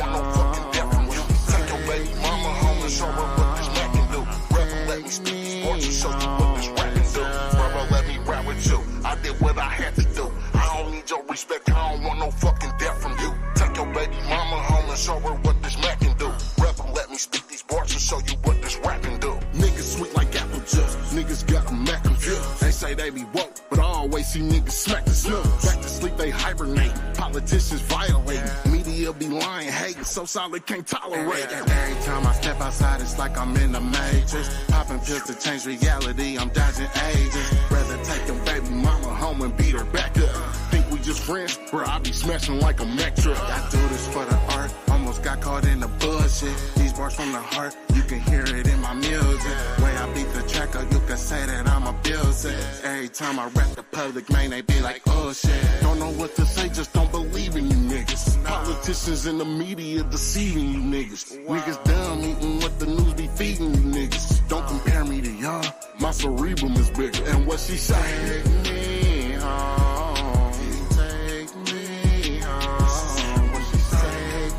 want no fucking death from you. Take your baby mama home and show her what this Mac can do. Rebel, let me speak these sports and show you what this rap can do. Rebel, let me rap with you. I did what I had to do. I don't need your respect, I don't want no fucking death from you. Take your baby mama home and show her what this Mac can do. Rebel, let me speak these bars and show you what this rap can do. Niggas sweet like apple juice, niggas got them Mac confused. They say they be woke, but I always see niggas smack the snooze. Back to sleep, they hibernate, politicians violate. Media be lying, hating, so solid, can't tolerate. Every time I step outside, it's like I'm in the Matrix. Popping pills to change reality, I'm dodging ages. Rather take your baby mama home and beat her back up. Think we just friends, bro, I be smashing like a Mack truck. I do this for the art, almost got caught in the bullshit. These bars from the heart, you can hear it in my music. Way I beat the track up, you can say that I'm a builder. Every time I rap the public, man, they be like, oh shit. Don't know what to say, just don't believe in you niggas. Politicians in the media deceiving you niggas. Niggas dumb eating what the news be feeding you niggas. Don't compare me to y'all, my cerebrum is bigger. And what she say? Take me home, take me home. What she say?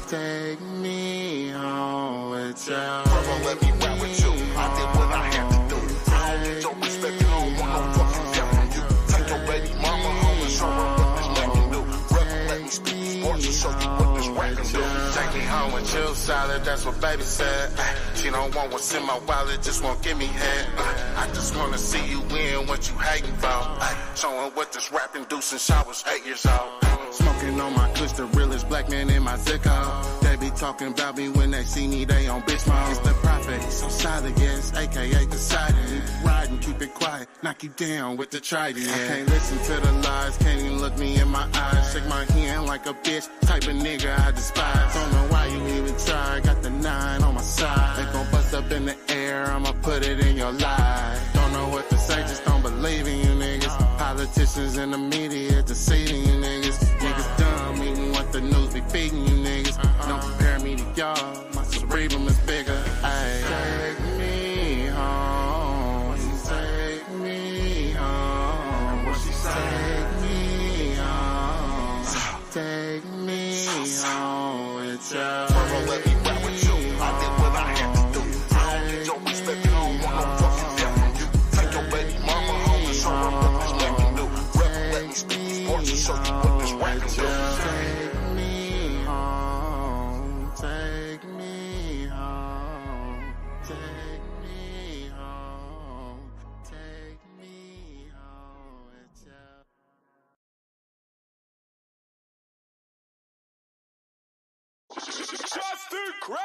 Take me home with y'all. Brother, let me rap with you. I did what I had to do. I don't need your respect, I don't want no fucking death from you. Take your baby mama home and show her what this Mac can do. Brother, let me speak these sports and show you what this rap can do. Take me home and chill solid, that's what baby said. She don't want what's in my wallet, just won't give me head. I just wanna see you win what you hating for. Showing what this rap can do since I was 8 years old. Smoking on my kush, the realest black man in my zippo. They be talking about me when they see me, they on bitch mode. It's the prophet, so solid, yes, aka decided. Riding, keep it quiet, knock you down with the trident. I can't listen to the lies, can't even look me in my eyes. Shake my hand like a bitch, type of nigga I despise. Don't know why you even try, got the 9 on my side. They gon' bust up in the air, I'ma put it in your life. Don't know what to say, just don't believe in you niggas. Politicians in the media deceiving you niggas. Niggas dumb, eating what the news be feeding you niggas. Don't compare me to y'all, my cerebrum is bigger. Ay. Take me home, take me home. What she say? Take me home with y'all. Brother, let me rap with you. I did what I had to do. I don't need your respect, I don't want no fucking death from you. Take your baby mama home and show her what this Mac can do. Rebel, let me speak these sports and show you what this rap can do. Take me home, take me home, take me home, take me home with y'all. Just incredible!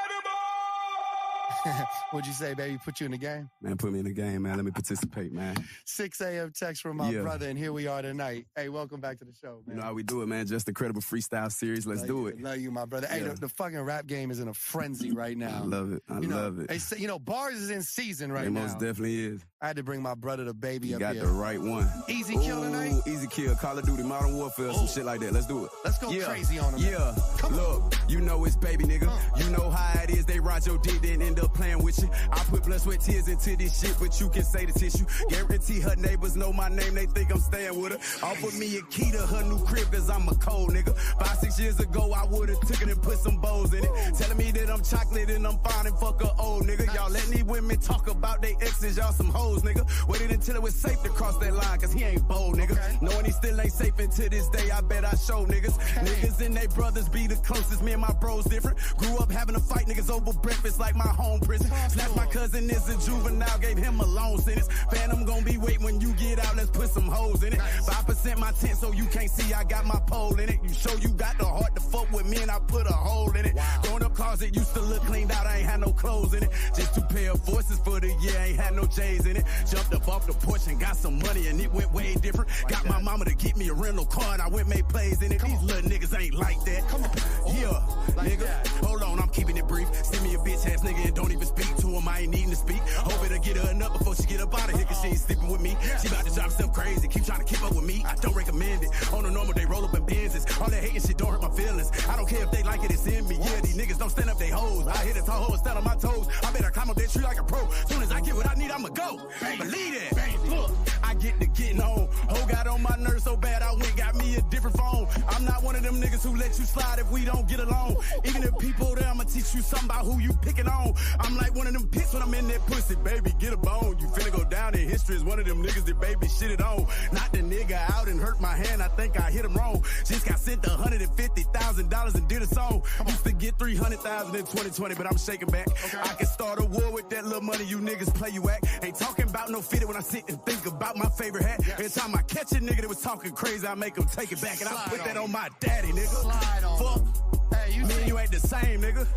What'd you say, baby? Put you in the game? Man, put me in the game, man. Let me participate, man. 6 a.m. text from my brother, and here we are tonight. Hey, welcome back to the show, man. You know how we do it, man. Just Incredible freestyle series. Let's do it. Love you, my brother. Hey, the fucking rap game is in a frenzy right now. I love it. I love it. They say, bars is in season right now. It most definitely is. I had to bring my brother the baby up here. You got the right one. Easy Kill tonight? Easy Kill, Call of Duty, Modern Warfare, some shit like that. Let's do it. Let's go crazy on him. Yeah. Look, you know it's baby, nigga. You know how it is. They ride your dick, then end up playing with you. I put blood, sweat, tears into this shit, but you can say the tissue. Guarantee her neighbors know my name, they think I'm staying with her. Offer me a key to her new crib, cause I'm a cold nigga. 5-6 years ago, I would've took it and put some bows in it. Telling me that I'm chocolate and I'm fine and fuck a old nigga. Y'all let these women talk about they exes, y'all some hoes, nigga. Waited until it was safe to cross that line, cause he ain't bold, nigga. Knowing he still ain't safe, and to this day, I bet I show niggas. Niggas and they brothers be the closest, me and my bros different. Grew up having to fight niggas over breakfast like my home prison. Snatched my cousin is a juvenile, gave him a long sentence. Phantom gon' be wait when you get out, let's put some hoes in it. 5% my tent so you can't see I got my pole in it. You show you got the heart to fuck with me and I put a hole in it. Growing up closet used to look cleaned out, I ain't had no clothes in it. Just 2 pair of voices for the year, ain't had no J's in it. Jumped up off the porch and got some money and it went way different. Got my mama to get me a rental car and I went made plays in it. These little niggas ain't like that. Come on. Yeah, nigga. Hold on, I'm keeping it brief. Send me a bitch ass nigga and don't even speak to him, I ain't needing to speak. Hope it'll get her enough before she get up out of here, cause she ain't sleeping with me. She about to drive herself crazy, keep trying to keep up with me. I don't recommend it. On the normal, they roll up in Benzes. All that hating shit don't hurt my feelings. I don't care if they like it, it's in me. Yeah, these niggas don't stand up they hoes. I hit a tall hoe and stand on my toes. I better climb up that tree like a pro. Soon as I get what I need, I'ma go. Believe that. Look, I get to getting on. Ho got on my nerves so bad, I went got me a different phone. I'm not one of them niggas who let you slide if we don't get along. Even if people there, I'ma teach you something about who you picking on. I'm like one of them pits when I'm in that pussy, baby, get a bone. You finna go down in history as one of them niggas that baby shitted on. Not the nigga out and hurt my hand, I think I hit him wrong. Just got sent $150,000 and did a song. Used to get 300,000 in 2020, but I'm shaking back. Okay. I can start a war with that little money you niggas play you at. Ain't talking about no fitted when I sit and think about my favorite hat. Yes. Every time I catch a nigga that was talking crazy, I make him take it back. And I put that on my daddy, nigga. Slide on. Fuck. Hey, you ain't the same, nigga.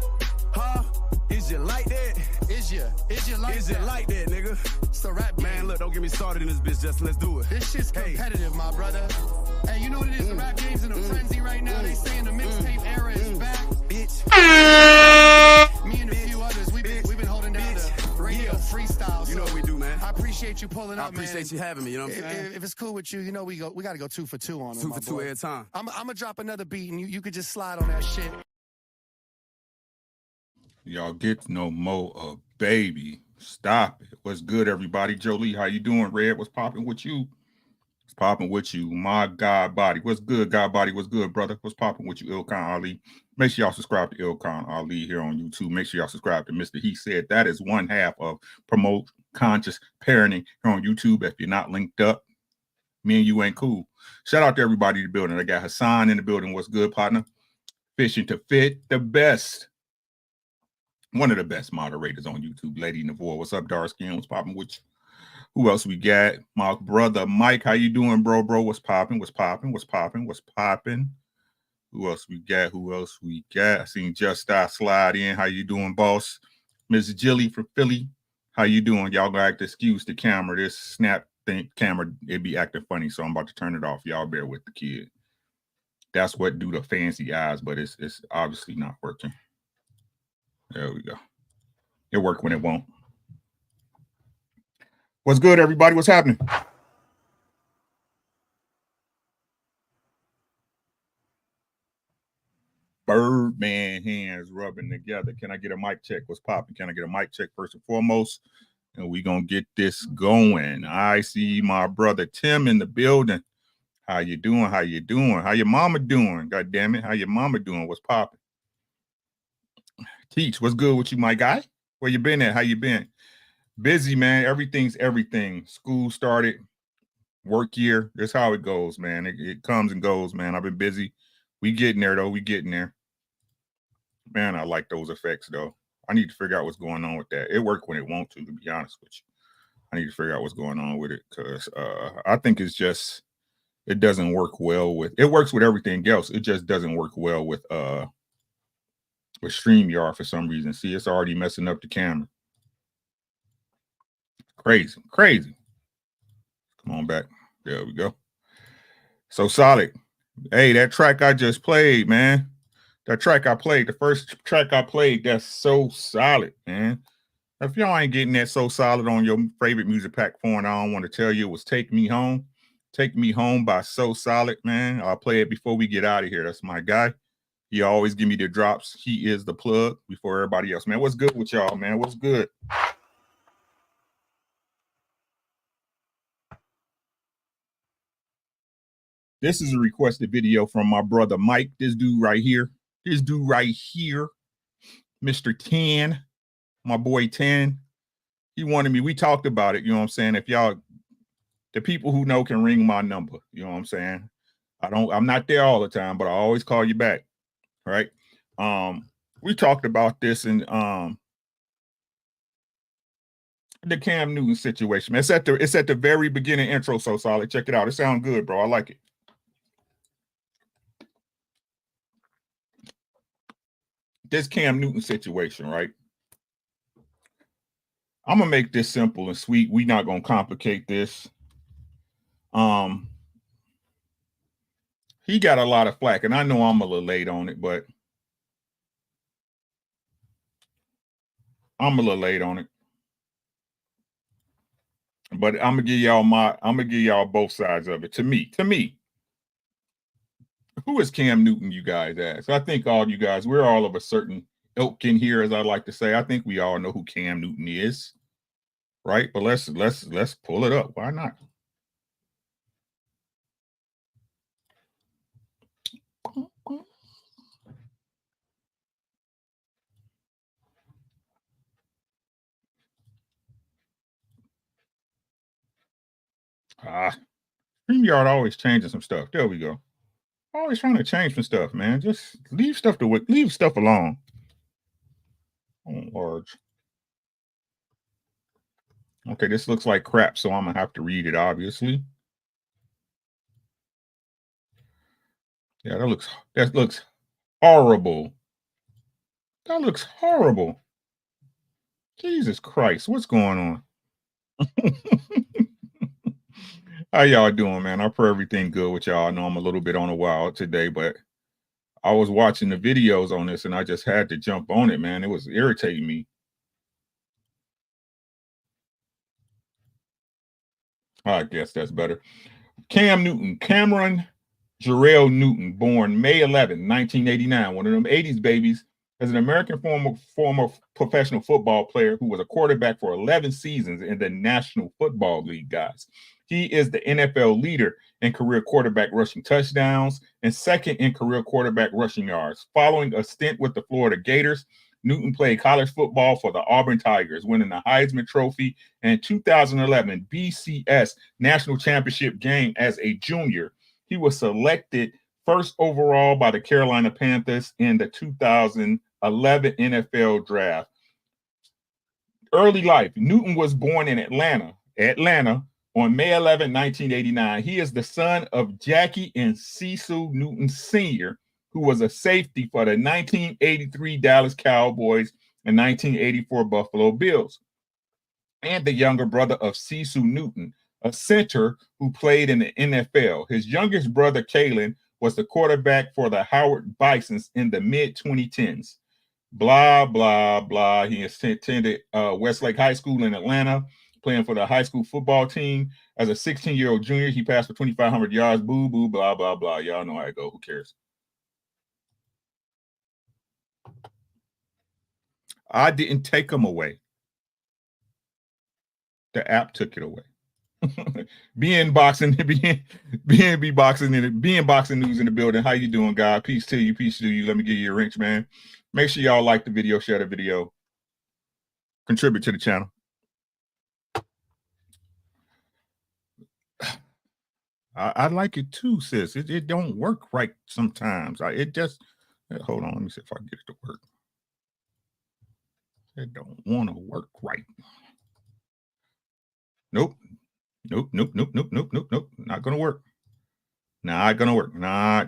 Huh? Is you like that? Is you like that, nigga? It's the rap game. Man, look, don't get me started in this bitch. Just let's do it. This shit's competitive, my brother. Hey, you know what it is? The rap game's in a frenzy right now. They saying the mixtape era is back. Bitch. Me and a few others, we've been holding down the radio freestyle. You know what we do, man. I appreciate you pulling up, man. I appreciate you having me, you know what I'm saying? If it's cool with you, you know we got to go 2 for 2 on it. 2 for 2 every time. I'm going to drop another beat, and you could just slide on that shit. Y'all get no more of baby. Stop it. What's good, everybody? Jolie, how you doing? Red, what's popping with you? What's popping with you? My God body. What's good, God body? What's good, brother? What's popping with you, Ilkan Ali? Make sure y'all subscribe to Ilkan Ali here on YouTube. Make sure y'all subscribe to Mr. He Said. That is one half of Promote Conscious Parenting here on YouTube. If you're not linked up, me and you ain't cool. Shout out to everybody in the building. I got Hassan in the building. What's good, partner? Fishing to Fit, the best. One of the best moderators on YouTube, Lady Navor. What's up, dark skin? What's popping with you? Who else we got? My brother Mike. How you doing, bro? What's popping? What's popping? What's popping? What's popping? Who else we got? Who else we got? I seen Just slide in. How you doing, boss? Miss Jilly from Philly. How you doing? Y'all gonna have to excuse the camera. This snap camera, it be acting funny, so I'm about to turn it off. Y'all bear with the kid. That's what do the fancy eyes, but it's obviously not working. There we go. It worked when it won't. What's good, everybody? What's happening? Birdman hands rubbing together. Can I get a mic check? What's popping? Can I get a mic check first and foremost? And we gonna get this going. I see my brother Tim in the building. How you doing? How you doing? How your mama doing? God damn it. How your mama doing? What's popping? Teach, what's good with you, my guy? Where you been at? How you been? Busy, man. Everything's everything. School started, work year. That's how it goes, man. It comes and goes, man. I've been busy. We getting there, though. We getting there. Man, I like those effects, though. I need to figure out what's going on with that. It worked when it won't to be honest with you. I need to figure out what's going on with it because I think it's just, it doesn't work well with, it works with everything else. It just doesn't work well with StreamYard for some reason. See, it's already messing up the camera. Crazy. Come on back. There we go. So solid. Hey, that track I just played, man. That track I played, the first track I played, that's so solid, man. If y'all ain't getting that so solid on your favorite music platform, I don't want to tell you, it was Take Me Home. Take Me Home by So Solid, man. I'll play it before we get out of here. That's my guy. He always give me the drops. He is the plug before everybody else. Man, what's good with y'all, man? What's good? This is a requested video from my brother Mike. This dude right here. Mr. 10. My boy 10. He wanted me. We talked about it. You know what I'm saying? If y'all, the people who know can ring my number. You know what I'm saying? I'm not there all the time, but I always call you back. Right. We talked about this in the Cam Newton situation. It's at the very beginning intro, So Solid. Check it out. It sounds good, bro. I like it. This Cam Newton situation, right? I'm gonna make this simple and sweet. We're not gonna complicate this. He got a lot of flack, and I know I'm a little late on it, but I'm gonna give y'all both sides of it. To me, who is Cam Newton, you guys ask? I think all you guys, we're all of a certain ilk in here, as I like to say. I think we all know who Cam Newton is, right? But let's pull it up. Why not? StreamYard always changing some stuff. There we go. Always trying to change some stuff, man. Just leave stuff alone. Oh, large. Okay, this looks like crap, so I'm gonna have to read it, obviously. Yeah, that looks horrible. That looks horrible. Jesus Christ, what's going on? How y'all doing, man? I pray everything good with y'all. I know I'm a little bit on a while today, but I was watching the videos on this and I just had to jump on it, man. It was irritating me. I guess that's better. Cameron Jarrell Newton, born May 11, 1989, one of them 80s babies, is an American former professional football player who was a quarterback for 11 seasons in the National Football League, guys. He is the NFL leader in career quarterback rushing touchdowns and second in career quarterback rushing yards. Following a stint with the Florida Gators, Newton played college football for the Auburn Tigers, winning the Heisman Trophy and 2011 BCS National Championship game as a junior. He was selected first overall by the Carolina Panthers in the 2011 NFL Draft. Early life, Newton was born in Atlanta on May 11, 1989. He is the son of Jackie and Cecil Newton Sr., who was a safety for the 1983 Dallas Cowboys and 1984 Buffalo Bills, and the younger brother of Cecil Newton, a center who played in the NFL. His youngest brother, Kalen, was the quarterback for the Howard Bisons in the mid-2010s. Blah, blah, blah. He attended Westlake High School in Atlanta, playing for the high school football team. As a 16-year-old junior, he passed for 2,500 yards. Boo, boo, blah, blah, blah. Y'all know how it go. Who cares? I didn't take him away. The app took it away. BN Boxing News in the building. How you doing, God? Peace to you. Peace to you. Let me give you a wrench, man. Make sure y'all like the video, share the video, contribute to the channel. I like it too, sis. It don't work right sometimes. Hold on. Let me see if I can get it to work. It don't want to work right. Nope. Not gonna work. Not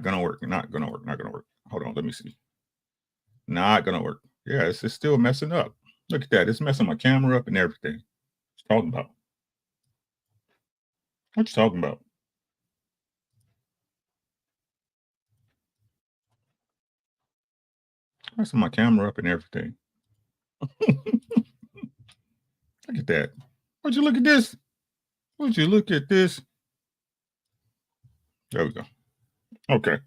gonna work. Hold on, let me see. Not gonna work. Yeah, it's still messing up. Look at that. It's messing my camera up and everything. What you talking about? What you talking about? Messing my camera up and everything. Look at that. Would you look at this? Would you look at this? There we go. Okay.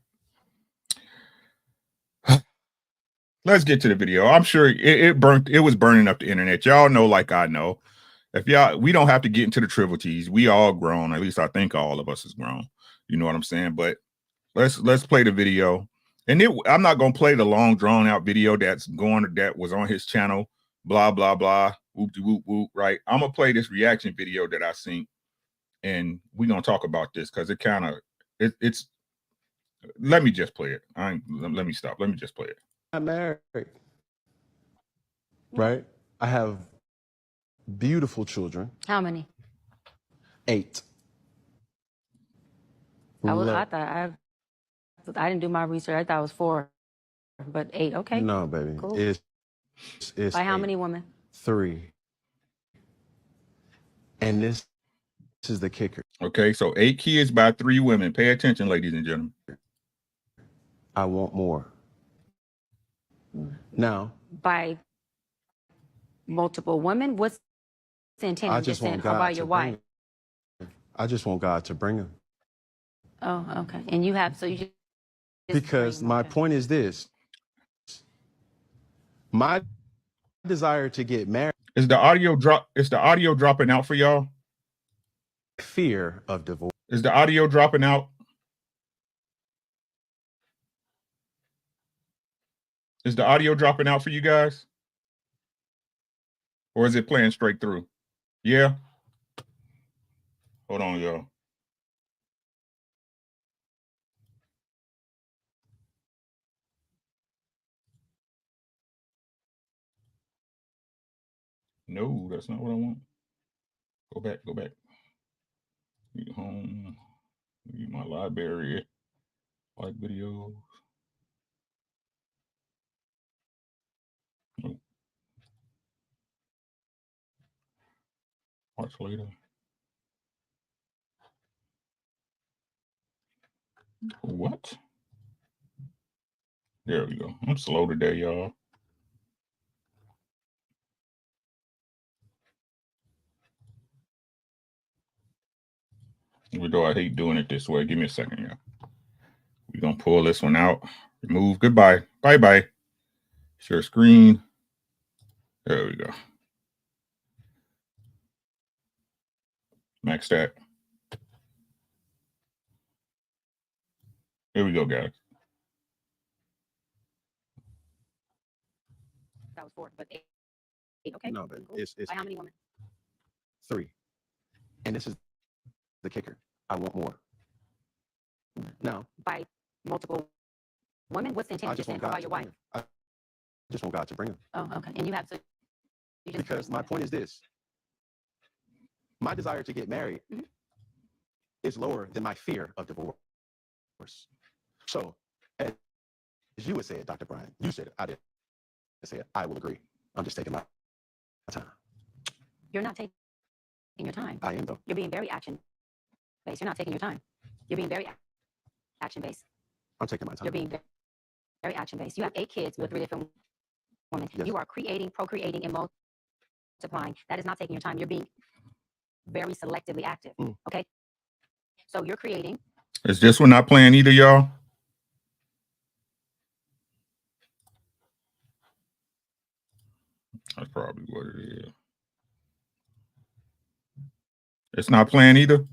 Let's get to the video. I'm sure it was burning up the internet. Y'all know, like I know. We don't have to get into the trivialities. We all grown. At least I think all of us is grown. You know what I'm saying? But let's play the video. And I'm not gonna play the long drawn out video that was on his channel. Blah blah blah. Whoop de whoop whoop. Right. I'm gonna play this reaction video that I seen, and we're gonna talk about this because it's. Let me just play it. Let me stop. Let me just play it. I'm married, right? I have beautiful children. How many? 8. I didn't do my research. I thought it was 4, but 8. Okay. No, baby. Cool. It's By how 8. many women? 3. And this is the kicker. Okay, so 8 kids by 3 women. Pay attention, ladies and gentlemen. I want more. Now, By multiple women? What's the intent? I of just saying, want how God about to your bring wife? them. I just want God to bring them. Oh, okay. And you just Because bring my them. point is this. My desire to get married, Is the audio dropping out for y'all? fear of divorce. Is the audio dropping out? Is the audio dropping out for you guys? Or is it playing straight through? Yeah. Hold on, y'all. No, that's not what I want. Go back. Get home. Get my library. Like videos. Nope. Watch later. What? There we go. I'm slow today, y'all. Even though I hate doing it this way. Give me a second, y'all. We're going to pull this one out. Remove. Goodbye. Bye-bye. Share screen. There we go. Max that. Here we go, guys. That was 4, but 8. Okay. No, but Cool. it's By how many women? 3. And this is the kicker. I want more. Now, By multiple women? What's the I intent? just Just saying, want how God about to your bring wife? him. I just want God to bring him. Oh, okay. And you have to. You just Because my point is this. My desire to get married Mhm. is lower than my fear of divorce. So, as you would say it, Dr. Brian, you said it, I didn't say it, I will agree. I'm just taking my time. You're not taking your time. I am, though. You're being very action-based. You're not taking your time. You're being very action-based. I'm taking my time. You're being very action-based. You have 8 kids with 3 different women. Yes. You are creating, procreating, and multiplying. That is not taking your time. You're being very selectively active. Okay? So you're creating. Is this one not playing either, y'all? That's probably what it is. It's not playing either?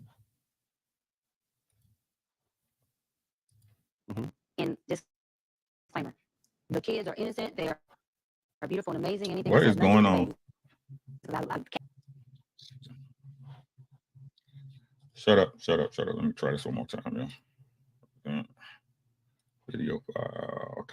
In disclaimer, the kids are innocent. They are beautiful and amazing. Anything What else is has nothing going to do on? with baby. Shut up. Let me try this one more time, yeah. Video file.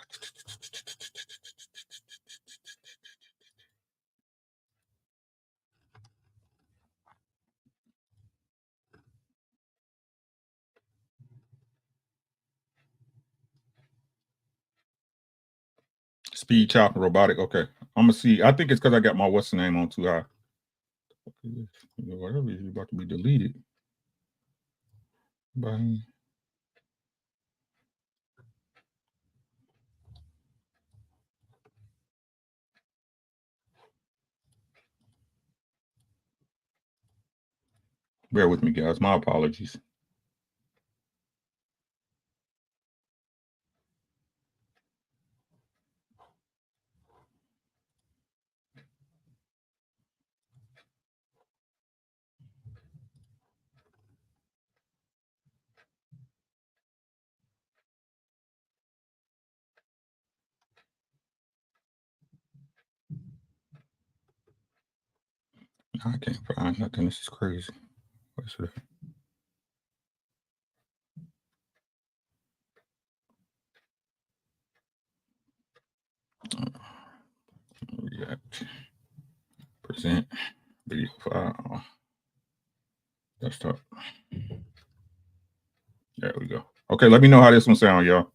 Speed chop robotic. Okay. I'm gonna see. I think it's because I got my what's the name on too high. Whatever is about to be deleted. Bye. Bear with me, guys. My apologies. I can't find nothing. This is crazy. What's that? React. Present. Video file. Desktop. There we go. Okay, let me know how this one sound, y'all.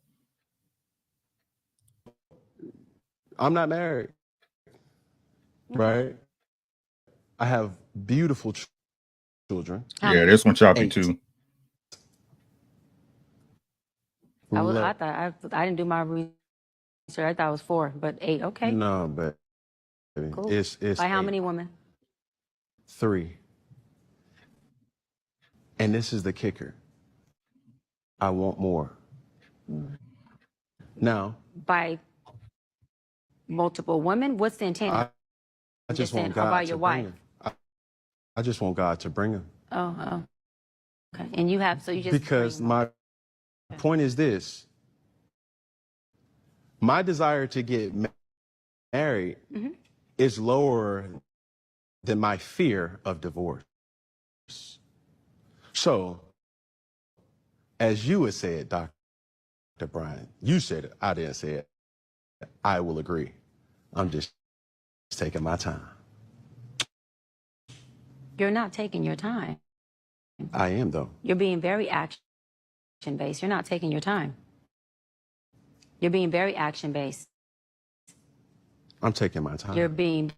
I'm not married, right? I have beautiful children. Yeah, this one choppy 8. too. I didn't do my research. I thought it was 4, but 8. Okay. No, but Cool. it's By how 8. many women? 3. And this is the kicker. I want more. Now, By multiple women? What's the intent? I Just just saying, want how God about to your bring wife? him. I just want God to bring him. Oh. Okay. And you have, so you just. Because bring- my point is this. My desire to get married Mhm. is lower than my fear of divorce. So, as you would say it, Dr. Brian, you said it, I didn't say it. I will agree. I'm just taking my time. You're not taking your time. I am, though. You're being very action-based. You're not taking your time. You're being very action-based. I'm taking my time. You're being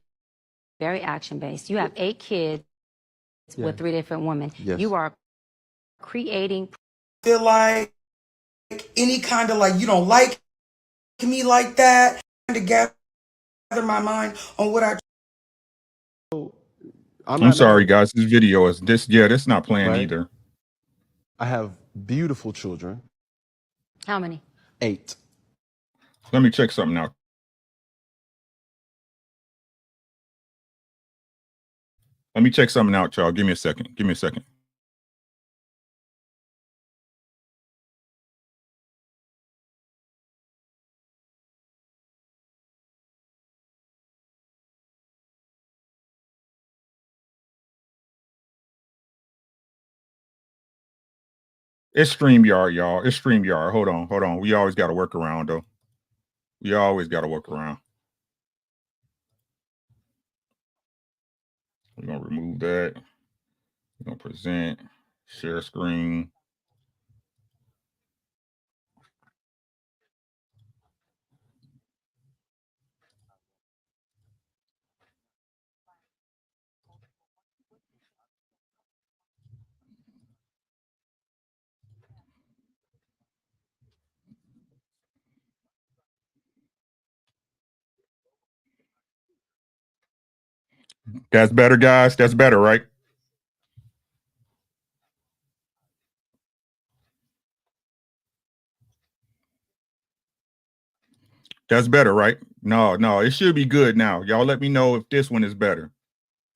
very action-based. You have 8 kids with 3 different women. Yes. You are creating. Feel like any kind of like you don't like me like that. Trying to gather my mind on what I. I'm not sorry, married, guys. This video is this. Yeah, this not playing Right. either. I have beautiful children. How many? 8. Let me check something out. Let me check something out, y'all. Give me a second. Give me a second. It's StreamYard, y'all. It's StreamYard. Hold on, hold on. We always got to work around, though. We always got to work around. We're going to remove that. We're going to present, share screen. That's better, guys. That's better, right? That's better, right? No, it should be good now. Y'all let me know if this one is better.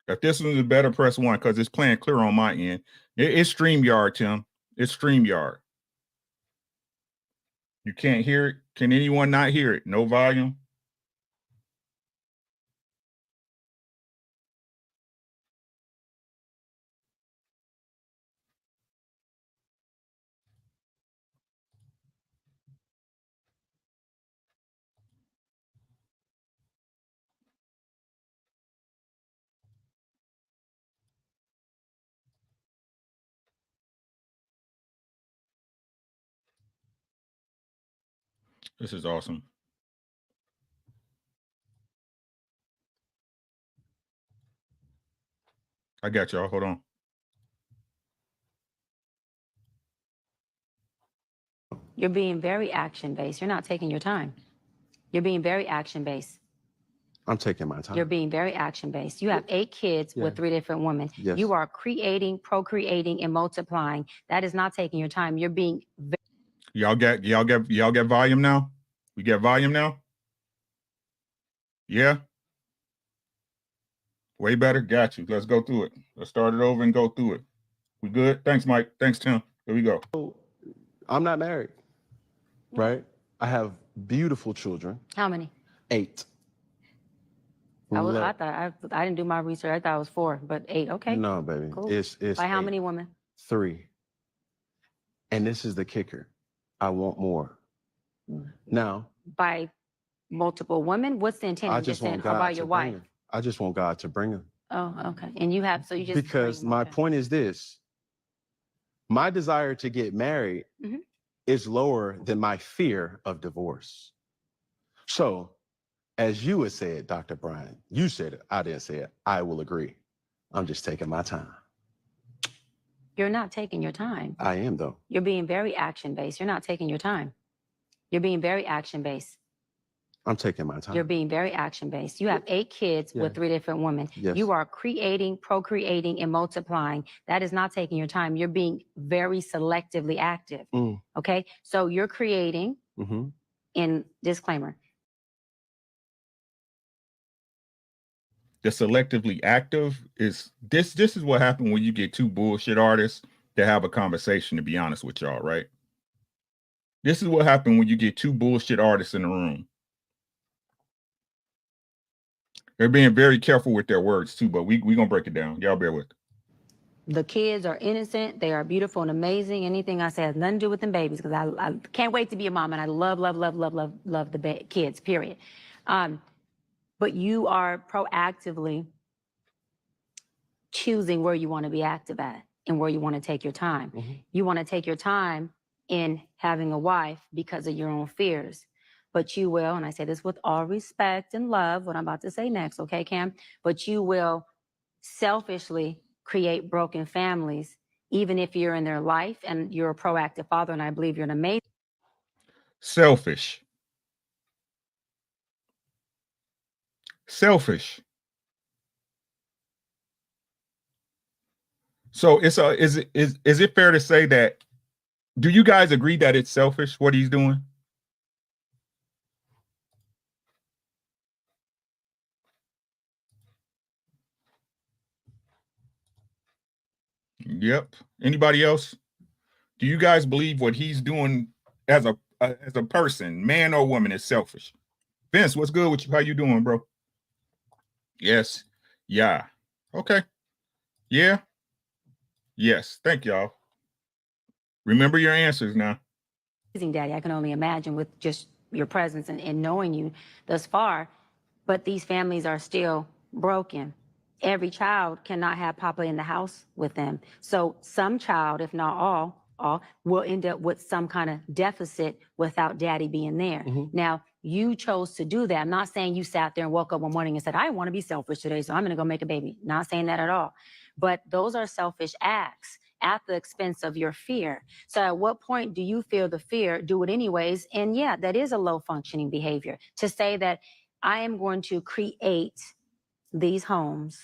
If this one is better, press 1 because it's playing clear on my end. It's StreamYard, Tim. It's StreamYard. You can't hear it. Can anyone not hear it? No volume? This is awesome. I got y'all. Hold on. You're being very action-based. You're not taking your time. You're being very action-based. I'm taking my time. You're being very action-based. You have 8 kids with 3 different women. Yes. You are creating, procreating, and multiplying. That is not taking your time. You're being Y'all get volume now? We get volume now? Yeah? Way better? Got you. Let's go through it. Let's start it over and go through it. We good? Thanks, Mike. Thanks, Tim. Here we go. I'm not married, right? I have beautiful children. How many? 8. I thought I didn't do my research. I thought it was 4, but 8. Okay. No, baby. Cool. It's By how 8. many women? 3. And this is the kicker. I want more. Now, By multiple women? What's the intent? I I'm just saying, want or God by to your bring wife? them. I just want God to bring them. Oh, okay. And you have, so you just Because my okay. point is this. My desire to get married Mhm. is lower than my fear of divorce. So, as you had said, Dr. Brian, you said it, I didn't say it, I will agree. I'm just taking my time. You're not taking your time. I am, though. You're being very action-based. You're not taking your time. You're being very action-based. I'm taking my time. You're being very action-based. You have 8 kids with 3 different women. Yes. You are creating, procreating, and multiplying. That is not taking your time. You're being very selectively active. Mm. Okay? So you're creating, Mm-hmm. in disclaimer, The selectively active is this is what happened when you get 2 bullshit artists to have a conversation, to be honest with y'all, right? This is what happened when you get 2 bullshit artists in the room. They're being very careful with their words too, but we gonna break it down. Y'all bear with it. the kids are innocent. They are beautiful and amazing. Anything I say has nothing to do with them babies because I can't wait to be a mom and I love the kids, period. But you are proactively choosing where you want to be active at and where you want to take your time. You want to take your time in having a wife because of your own fears. But you will, and I say this with all respect and love, what I'm about to say next, okay, Cam? But you will selfishly create broken families, even if you're in their life and you're a proactive father, and I believe you're an amazing. Selfish. Selfish. So is it fair to say that, do you guys agree that it's selfish what he's doing? Yep. Anybody else? Do you guys believe what he's doing as a person, man or woman, is selfish? Vince, what's good with you? How you doing, bro? Yes. Yeah. Okay. Yeah. Yes. Thank y'all. Remember your answers now. Daddy, I can only imagine with just your presence and knowing you thus far, but these families are still broken. Every child cannot have Papa in the house with them. So some child, if not all will end up with some kind of deficit without Daddy being there. Now, you chose to do that. I'm not saying you sat there and woke up one morning and said, I want to be selfish today, so I'm going to go make a baby. Not saying that at all. But those are selfish acts at the expense of your fear. So at what point do you feel the fear, do it anyways? And yeah, that is a low functioning behavior to say that I am going to create these homes.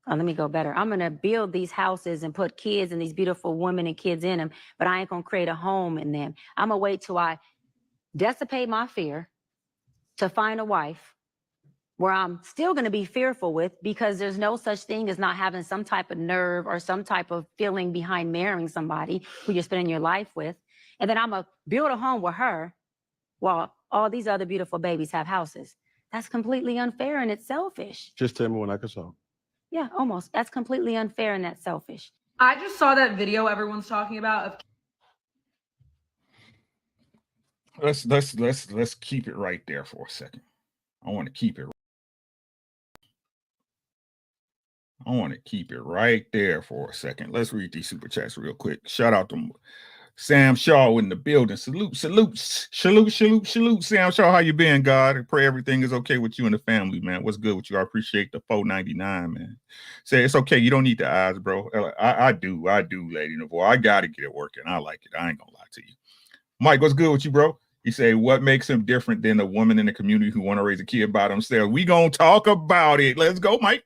Let me go better. I'm going to build these houses and put kids and these beautiful women and kids in them, but I ain't going to create a home in them. I'm going to wait till I dissipate my fear to find a wife where I'm still going to be fearful with, because there's no such thing as not having some type of nerve or some type of feeling behind marrying somebody who you're spending your life with. And then I'm going to build a home with her while all these other beautiful babies have houses. That's completely unfair and it's selfish. Just tell me when I can solve. Yeah, almost. That's completely unfair and that's selfish. I just saw that video everyone's talking about of Let's keep it right there for a second. I want to keep it right there for a second. Let's read these super chats real quick. Shout out to Sam Shaw in the building. Salute. Sam Shaw, how you been, God? I pray everything is okay with you and the family, man. What's good with you? I appreciate the $4.99, man. Say it's okay. You don't need the eyes, bro. I do, Lady Navour. I gotta get it working. I like it. I ain't gonna lie to you. Mike, what's good with you, bro? He say, what makes him different than a woman in the community who want to raise a kid by themselves? We gonna talk about it. Let's go, Mike.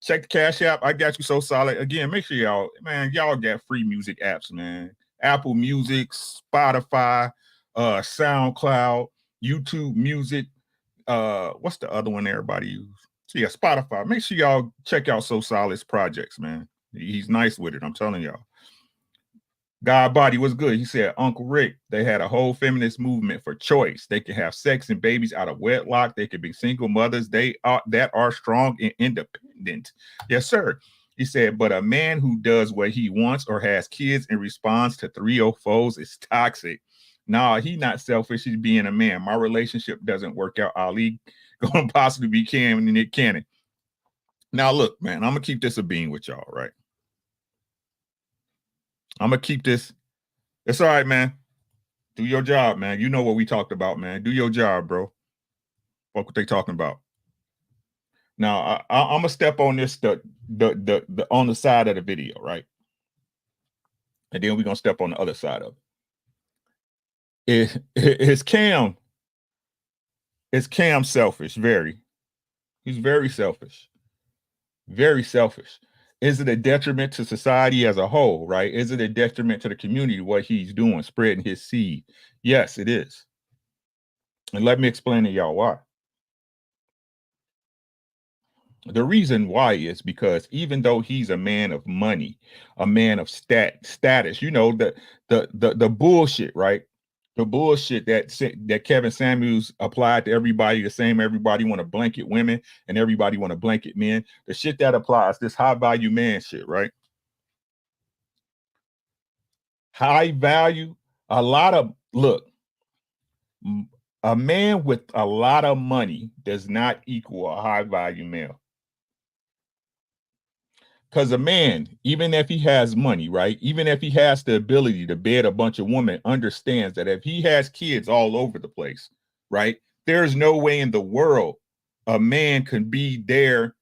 Check the Cash App. I got you so solid. Again, make sure y'all got free music apps, man. Apple Music, Spotify, SoundCloud, YouTube Music. What's the other one everybody use? So yeah, Spotify. Make sure y'all check out So Solid's projects, man. He's nice with it. I'm telling y'all. God Body was good. He said, Uncle Rick, they had a whole feminist movement for choice. They can have sex and babies out of wedlock. They can be single mothers. They are strong and independent. Yes, sir. He said, but a man who does what he wants or has kids and responds to 304s is toxic. Nah, he not selfish. He's being a man. My relationship doesn't work out. Ali gonna possibly be Cam and Nick Cannon. Now, look, man, I'm gonna keep this a bean with y'all, right? I'm gonna keep this. It's all right, man. Do your job, man. You know what we talked about, man. Do your job, bro. What they talking about? Now, I'm gonna step on this the on the side of the video, right? And then we're gonna step on the other side of it. Is Cam selfish? Very. He's very selfish. Very selfish. Is it a detriment to society as a whole, right? Is it a detriment to the community, what he's doing, spreading his seed? Yes, it is. And let me explain to y'all why. The reason why is because even though he's a man of money, a man of status, you know, the bullshit, right? The bullshit that Kevin Samuels applied to everybody, the same everybody want to blanket women and everybody want to blanket men. The shit that applies, this high value man shit, right? High value, look, a man with a lot of money does not equal a high value male. Because a man, even if he has money, right? Even if he has the ability to bed a bunch of women, understands that if he has kids all over the place, right? There's no way in the world a man can be there.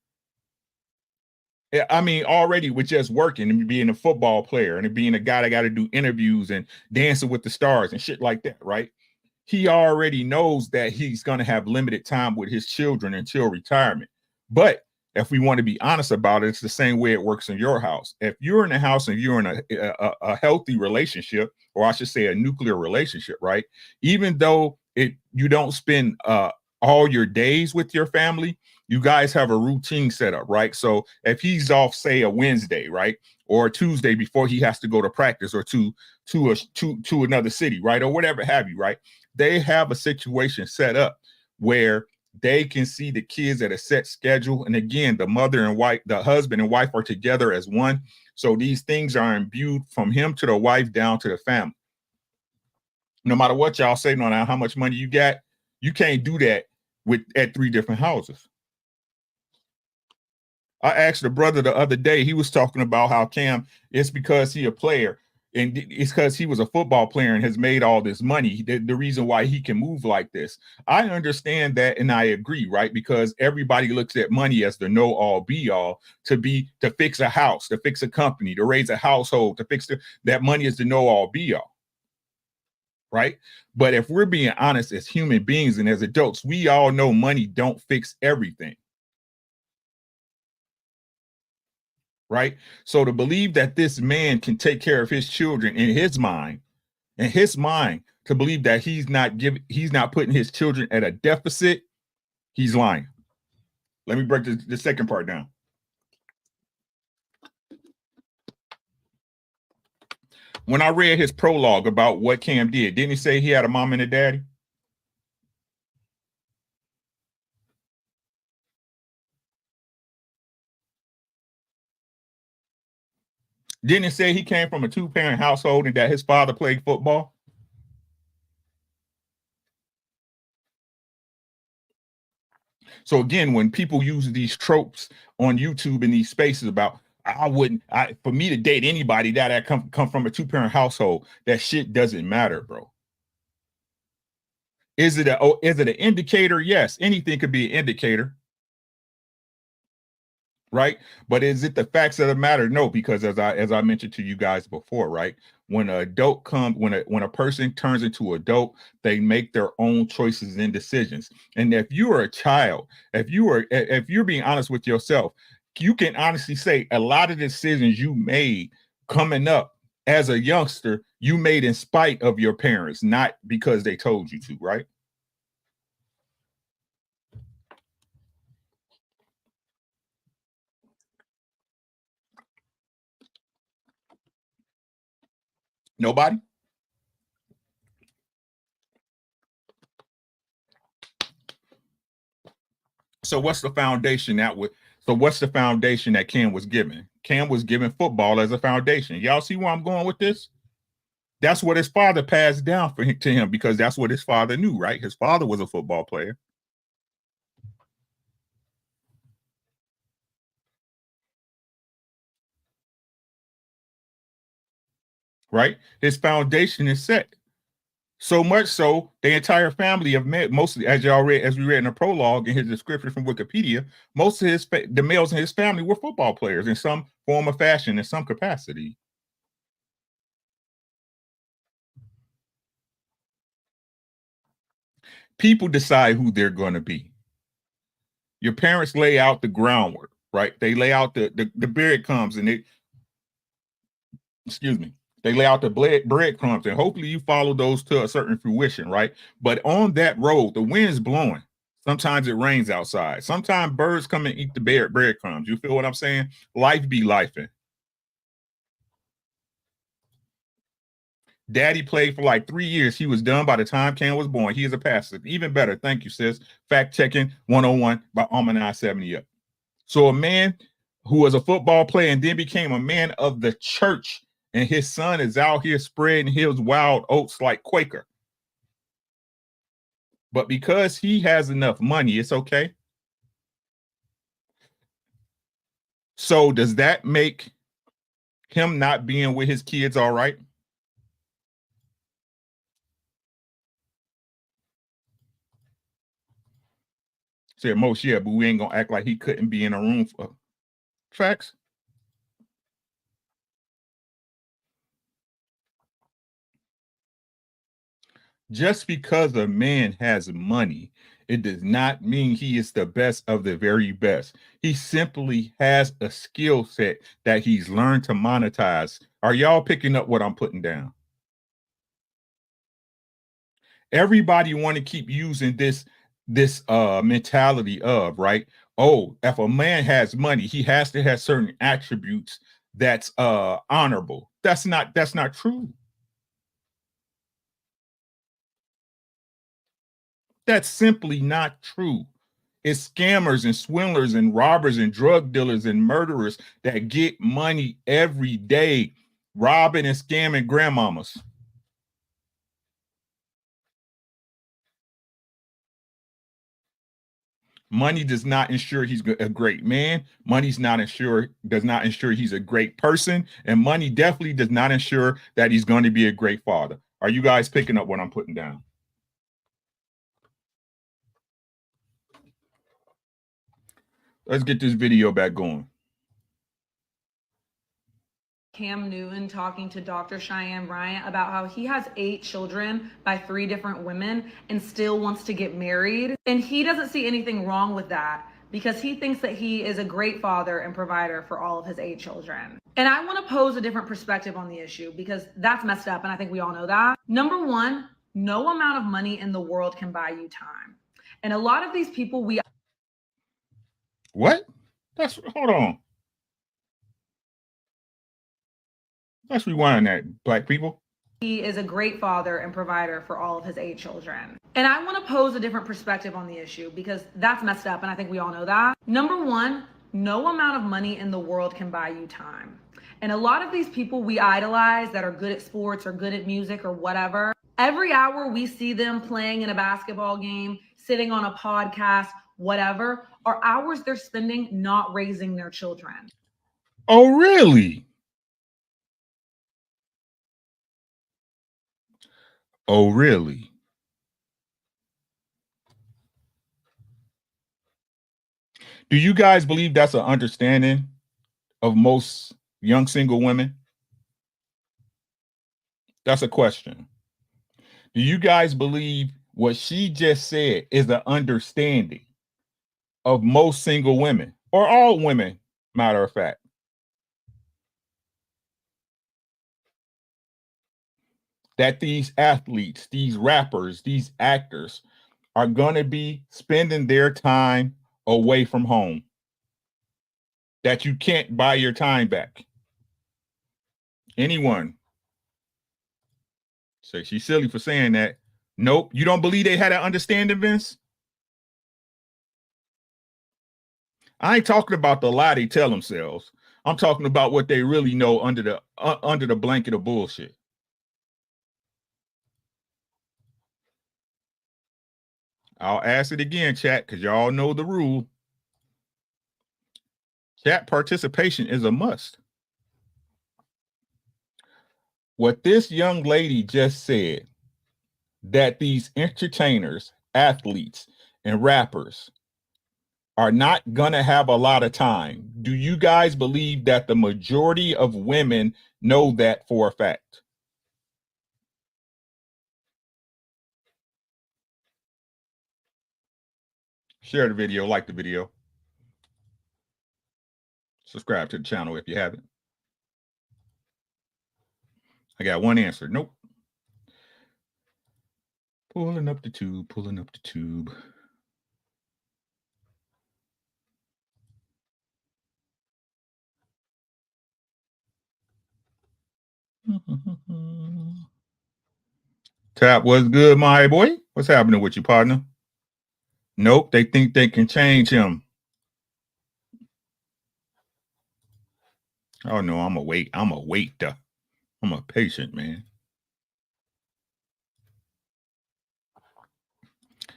I mean, already with just working and being a football player and being a guy that got to do interviews and dancing with the stars and shit like that, right? He already knows that he's going to have limited time with his children until retirement. But if we want to be honest about it, it's the same way it works in your house. If you're in a house and you're in a healthy relationship, or I should say a nuclear relationship, right? Even though you don't spend all your days with your family, you guys have a routine set up, right? So if he's off, say, a Wednesday, right, or a Tuesday before he has to go to practice or to another city, right, or whatever have you, right? They have a situation set up where they can see the kids at a set schedule. And again, the mother and wife, the husband and wife are together as one. So these things are imbued from him to the wife down to the family. No matter what y'all say, no matter how much money you got, you can't do that at 3 different houses. I asked the brother the other day, he was talking about how Cam, it's because he a player and it's because he was a football player and has made all this money. The reason why he can move like this. I understand that and I agree, right? Because everybody looks at money as the know all be all to fix a house, to fix a company, to raise a household, to fix that money is the know all be all. Right? But if we're being honest as human beings and as adults, we all know money don't fix everything. Right? So to believe that this man can take care of his children in his mind, to believe that he's not putting his children at a deficit, he's lying. Let me break the second part down. When I read his prologue about what Cam did, didn't he say he had a mom and a daddy? Didn't it say he came from a 2-parent household and that his father played football? So again, when people use these tropes on YouTube in these spaces about, for me to date anybody that come from a 2-parent household, that shit doesn't matter, bro. Is it an indicator? Yes, anything could be an indicator. Right? But is it the facts that matter? No, because as I mentioned to you guys before, right? When when a person turns into adult, they make their own choices and decisions. And if you are a child, if you're being honest with yourself, you can honestly say a lot of decisions you made coming up as a youngster, you made in spite of your parents, not because they told you to, right? Nobody? So what's the foundation that Cam was given? Cam was given football as a foundation. Y'all see where I'm going with this? That's what his father passed down to him because that's what his father knew, right? His father was a football player. Right? His foundation is set. So much so, the entire family of men, mostly as we read in the prologue in his description from Wikipedia, most of the males in his family were football players in some form or fashion, in some capacity. People decide who they're going to be. Your parents lay out the groundwork, right? They lay out the breadcrumbs and they lay out the breadcrumbs, and hopefully you follow those to a certain fruition, right? But on that road, the wind's blowing. Sometimes it rains outside. Sometimes birds come and eat the breadcrumbs. You feel what I'm saying? Life be lifing. Daddy played for like 3 years. He was done by the time Cam was born. He is a pastor. Even better. Thank you, sis. Fact checking 101 by Almanac 70 up. So a man who was a football player and then became a man of the church, and his son is out here spreading his wild oats like Quaker. But because he has enough money, it's okay. So does that make him not being with his kids all right? Said most, yeah, but we ain't gonna act like he couldn't be in a room for facts. Just because a man has money, it does not mean he is the best of the very best. He simply has a skill set that he's learned to monetize. Are y'all picking up what I'm putting down? Everybody want to keep using this mentality of, right? Oh, if a man has money, he has to have certain attributes that's honorable. That's not true. That's simply not true. It's scammers and swindlers and robbers and drug dealers and murderers that get money every day, robbing and scamming grandmamas. Money does not ensure he's a great man. Does not ensure he's a great person. And money definitely does not ensure that he's going to be a great father. Are you guys picking up what I'm putting down? Let's get this video back going. Cam Newton talking to Dr. Cheyenne Bryant about how he has 8 children by 3 different women and still wants to get married. And he doesn't see anything wrong with that because he thinks that he is a great father and provider for all of his 8 children. And I want to pose a different perspective on the issue because that's messed up and I think we all know that. Number one, no amount of money in the world can buy you time. And a lot of these people What? Hold on. Let's rewind that, black people. He is a great father and provider for all of his 8 children. And I want to pose a different perspective on the issue because that's messed up and I think we all know that. Number one, no amount of money in the world can buy you time. And a lot of these people we idolize that are good at sports or good at music or whatever, every hour we see them playing in a basketball game, sitting on a podcast, whatever, are hours they're spending not raising their children. Oh, really? Oh, really? Do you guys believe that's an understanding of most young single women? That's a question. Do you guys believe what she just said is an understanding of most single women or all women, matter of fact? That these athletes, these rappers, these actors are going to be spending their time away from home. That you can't buy your time back. Anyone? Say she's silly for saying that. Nope. You don't believe they had an understanding, Vince? I ain't talking about the lie they tell themselves. I'm talking about what they really know under the blanket of bullshit. I'll ask it again, chat, because y'all know the rule. Chat participation is a must. What this young lady just said, that these entertainers, athletes, and rappers are not going to have a lot of time. Do you guys believe that the majority of women know that for a fact? Share the video, like the video. Subscribe to the channel if you haven't. I got one answer. Nope. Pulling up the tube, pulling up the tube. Tap, what's good, my boy? What's happening with you, partner? Nope, they think they can change him. Oh no, I'm a wait. I'm a waiter. I'm a patient, man.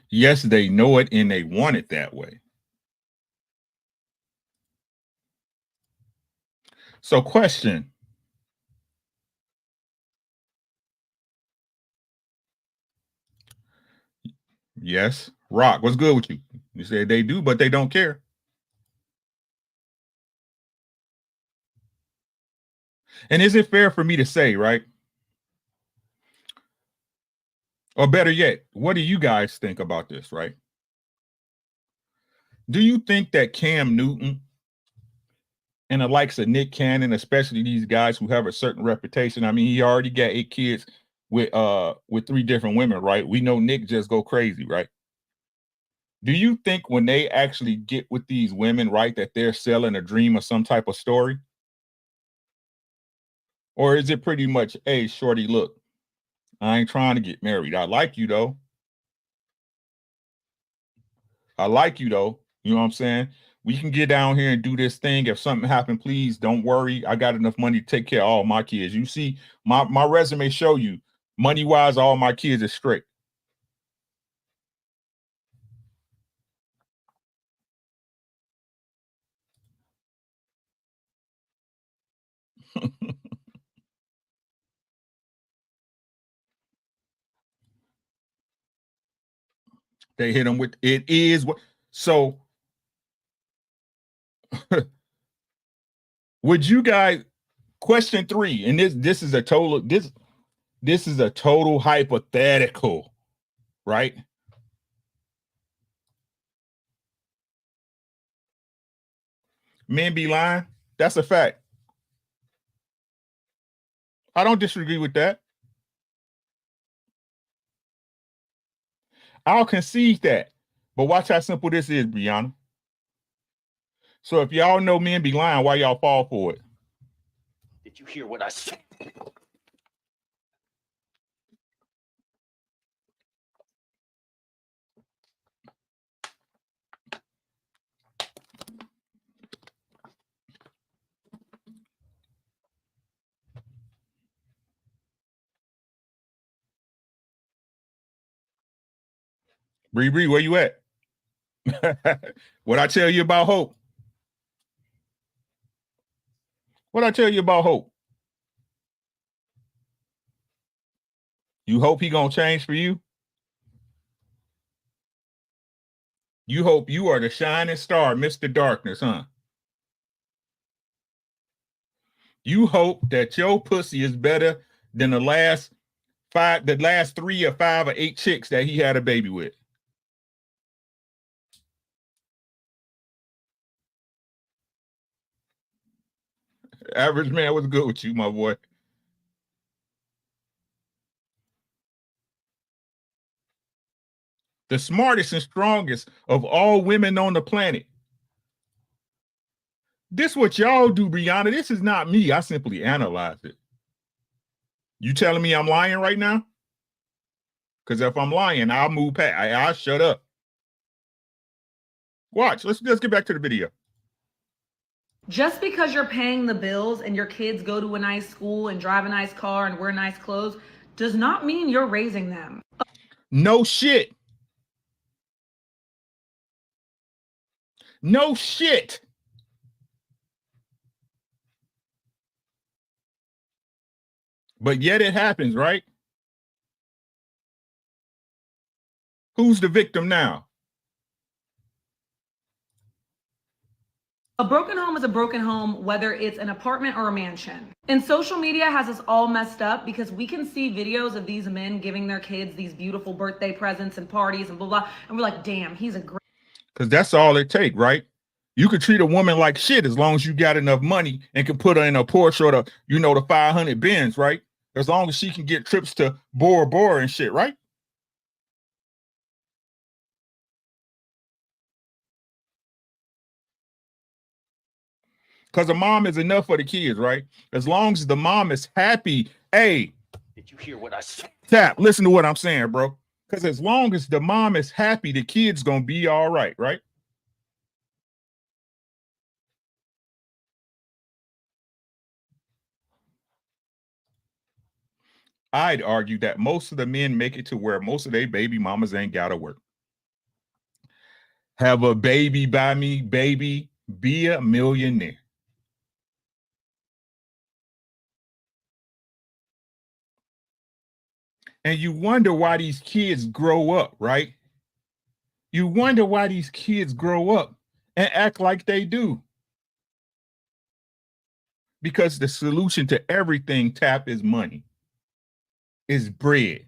Yes, they know it and they want it that way. So question. Yes. Rock, what's good with you? You said they do, but they don't care. And is it fair for me to say, right? Or better yet, what do you guys think about this, right? Do you think that Cam Newton and the likes of Nick Cannon, especially these guys who have a certain reputation, I mean, he already got 8 kids with 3 different women, right? We know Nick just go crazy, right? Do you think when they actually get with these women, right, that they're selling a dream or some type of story? Or is it pretty much, hey, shorty, look, I ain't trying to get married. I like you, though. I like you, though. You know what I'm saying? We can get down here and do this thing. If something happened, please don't worry. I got enough money to take care of all my kids. You see, my resume show you, money-wise, all my kids are straight. They hit them with, it is what, so would you guys, question 3, and this is a total, this is a total hypothetical, right? Men be lying. That's a fact. I don't disagree with that. I'll concede that. But watch how simple this is, Brianna. So if y'all know men be lying, why y'all fall for it? Did you hear what I said? Bree, where you at? What I tell you about Hope? What I tell you about Hope? You hope he gonna change for you? You hope you are the shining star, Mr. Darkness, huh? You hope that your pussy is better than the last 3 or 5 or 8 chicks that he had a baby with. Average man, what's good with you, my boy? The smartest and strongest of all women on the planet. This what y'all do, Brianna. This is not me. I simply analyze it. You telling me I'm lying right now? Because if I'm lying, I'll move past. I'll shut up. Watch. Let's get back to the video. Just because you're paying the bills and your kids go to a nice school and drive a nice car and wear nice clothes does not mean you're raising them. No shit. No shit. But yet it happens, right? Who's the victim now? A broken home is a broken home, whether it's an apartment or a mansion. And social media has us all messed up because we can see videos of these men giving their kids these beautiful birthday presents and parties and blah, blah. And we're like, damn, he's a great. Because that's all it takes, right? You could treat a woman like shit as long as you got enough money and can put her in a Porsche or the 500 Benz, right? As long as she can get trips to Bora Bora and shit, right? Because a mom is enough for the kids, right? As long as the mom is happy. Hey, Did you hear what I said? Tap, listen to what I'm saying, bro. Because as long as the mom is happy, the kid's going to be all right, right? I'd argue that most of the men make it to where most of their baby mamas ain't got to work. Have a baby by me, baby, be a millionaire. And you wonder why these kids grow up, right? You wonder why these kids grow up and act like they do. Because the solution to everything, Tap, is money, is bread.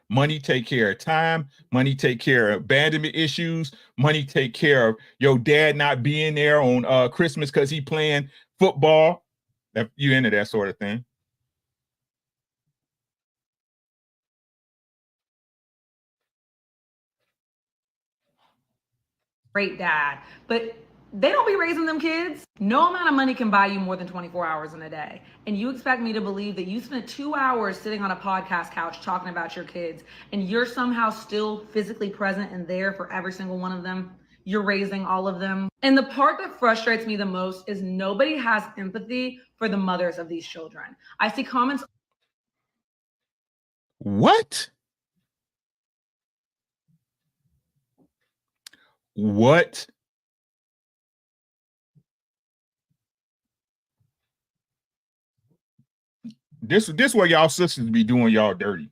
Money take care of time. Money take care of abandonment issues. Money take care of your dad not being there on Christmas because he playing football. If you into that sort of thing. Great dad, but they don't be raising them kids. No amount of money can buy you more than 24 hours in a day. And you expect me to believe that you spent 2 hours sitting on a podcast couch talking about your kids and you're somehow still physically present and there for every single one of them? You're raising all of them. And the part that frustrates me the most is nobody has empathy for the mothers of these children. I see comments. What? What? This where y'all sisters be doing y'all dirty.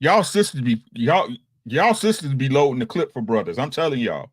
Y'all sisters be loading the clip for brothers. I'm telling y'all.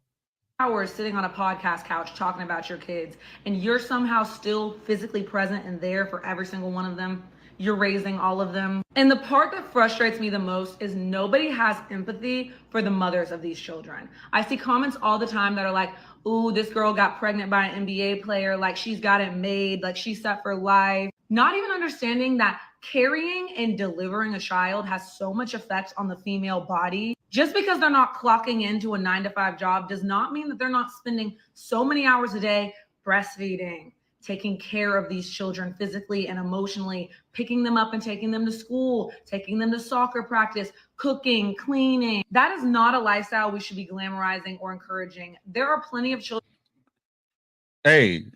Hours sitting on a podcast couch talking about your kids and you're somehow still physically present and there for every single one of them. You're raising all of them. And the part that frustrates me the most is nobody has empathy for the mothers of these children. I see comments all the time that are like, ooh, this girl got pregnant by an NBA player, like she's got it made, like she's set for life. Not even understanding that carrying and delivering a child has so much effect on the female body. Just because they're not clocking into a 9-to-5 job does not mean that they're not spending so many hours a day breastfeeding, taking care of these children physically and emotionally, picking them up and taking them to school, taking them to soccer practice, cooking, cleaning. That is not a lifestyle we should be glamorizing or encouraging. There are plenty of children. Hey,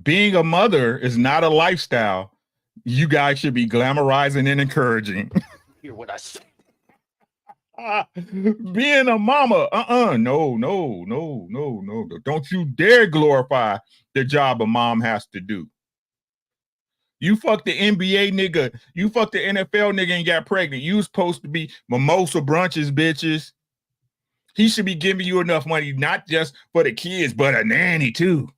being a mother is not a lifestyle you guys should be glamorizing and encouraging. Hear what I say. Being a mama, no. Don't you dare glorify the job a mom has to do. You fuck the NBA nigga, you fuck the NFL nigga and got pregnant. You was supposed to be mimosa brunches, bitches. He should be giving you enough money, not just for the kids, but a nanny too.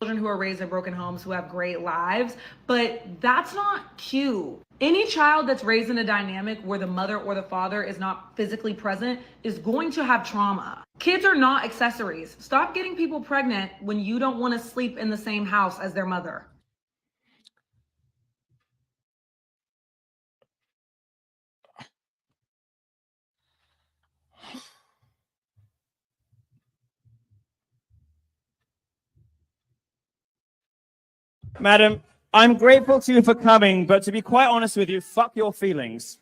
Children who are raised in broken homes who have great lives, but that's not cute. Any child that's raised in a dynamic where the mother or the father is not physically present is going to have trauma. Kids are not accessories. Stop getting people pregnant when you don't want to sleep in the same house as their mother. Madam, I'm grateful to you for coming, but to be quite honest with you, fuck your feelings.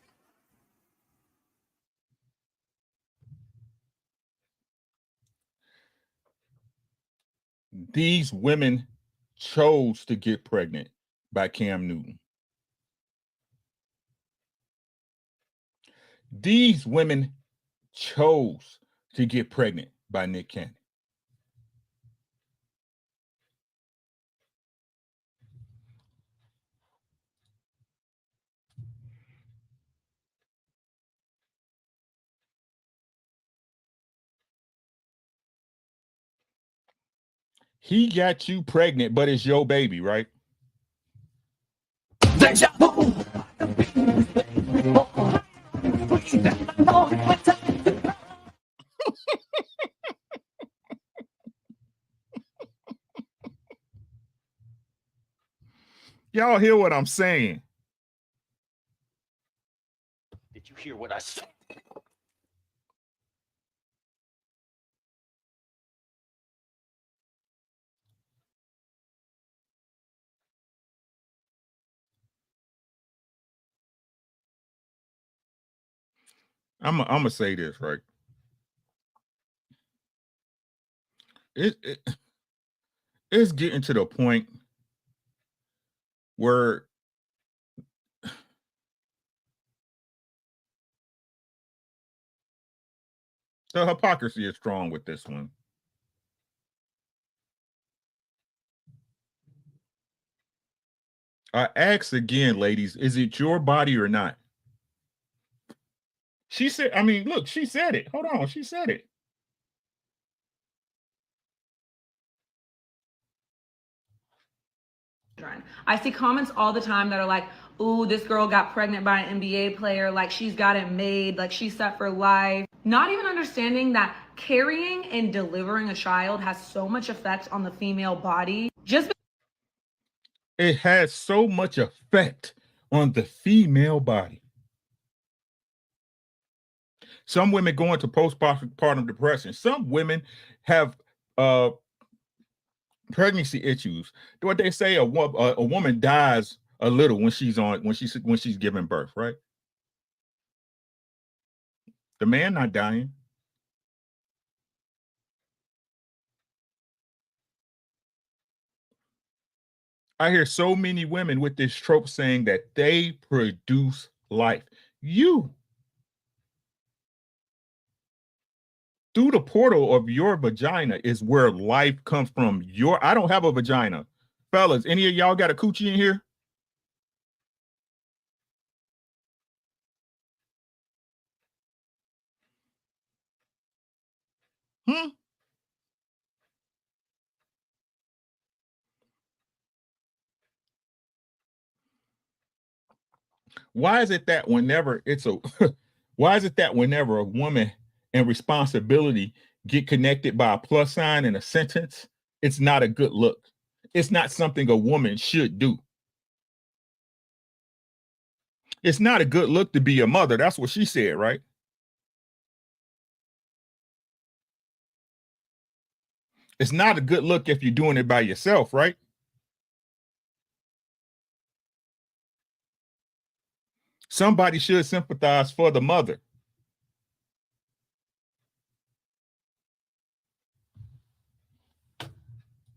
These women chose to get pregnant by Cam Newton. These women chose to get pregnant by Nick Cannon. He got you pregnant, but it's your baby, right? Y'all hear what I'm saying? Did you hear what I said? I'm gonna say this, right? It's getting to the point where the hypocrisy is strong with this one. I ask again, ladies, is it your body or not? She said, I mean, look, she said it. Hold on, she said it. I see comments all the time that are like, ooh, this girl got pregnant by an NBA player, like she's got it made, like she's set for life. Not even understanding that carrying and delivering a child has so much effect on the female body. It has so much effect on the female body. Some women go into postpartum depression. Some women have pregnancy issues. What they say, a woman dies a little when she's giving birth, right? The man not dying. I hear so many women with this trope saying that they produce life. You, through the portal of your vagina is where life comes from. I don't have a vagina. Fellas, any of y'all got a coochie in here? Why is it that whenever whenever a woman and responsibility get connected by a plus sign in a sentence, it's not a good look. It's not something a woman should do. It's not a good look to be a mother. That's what she said, right? It's not a good look if you're doing it by yourself, right? Somebody should sympathize for the mother.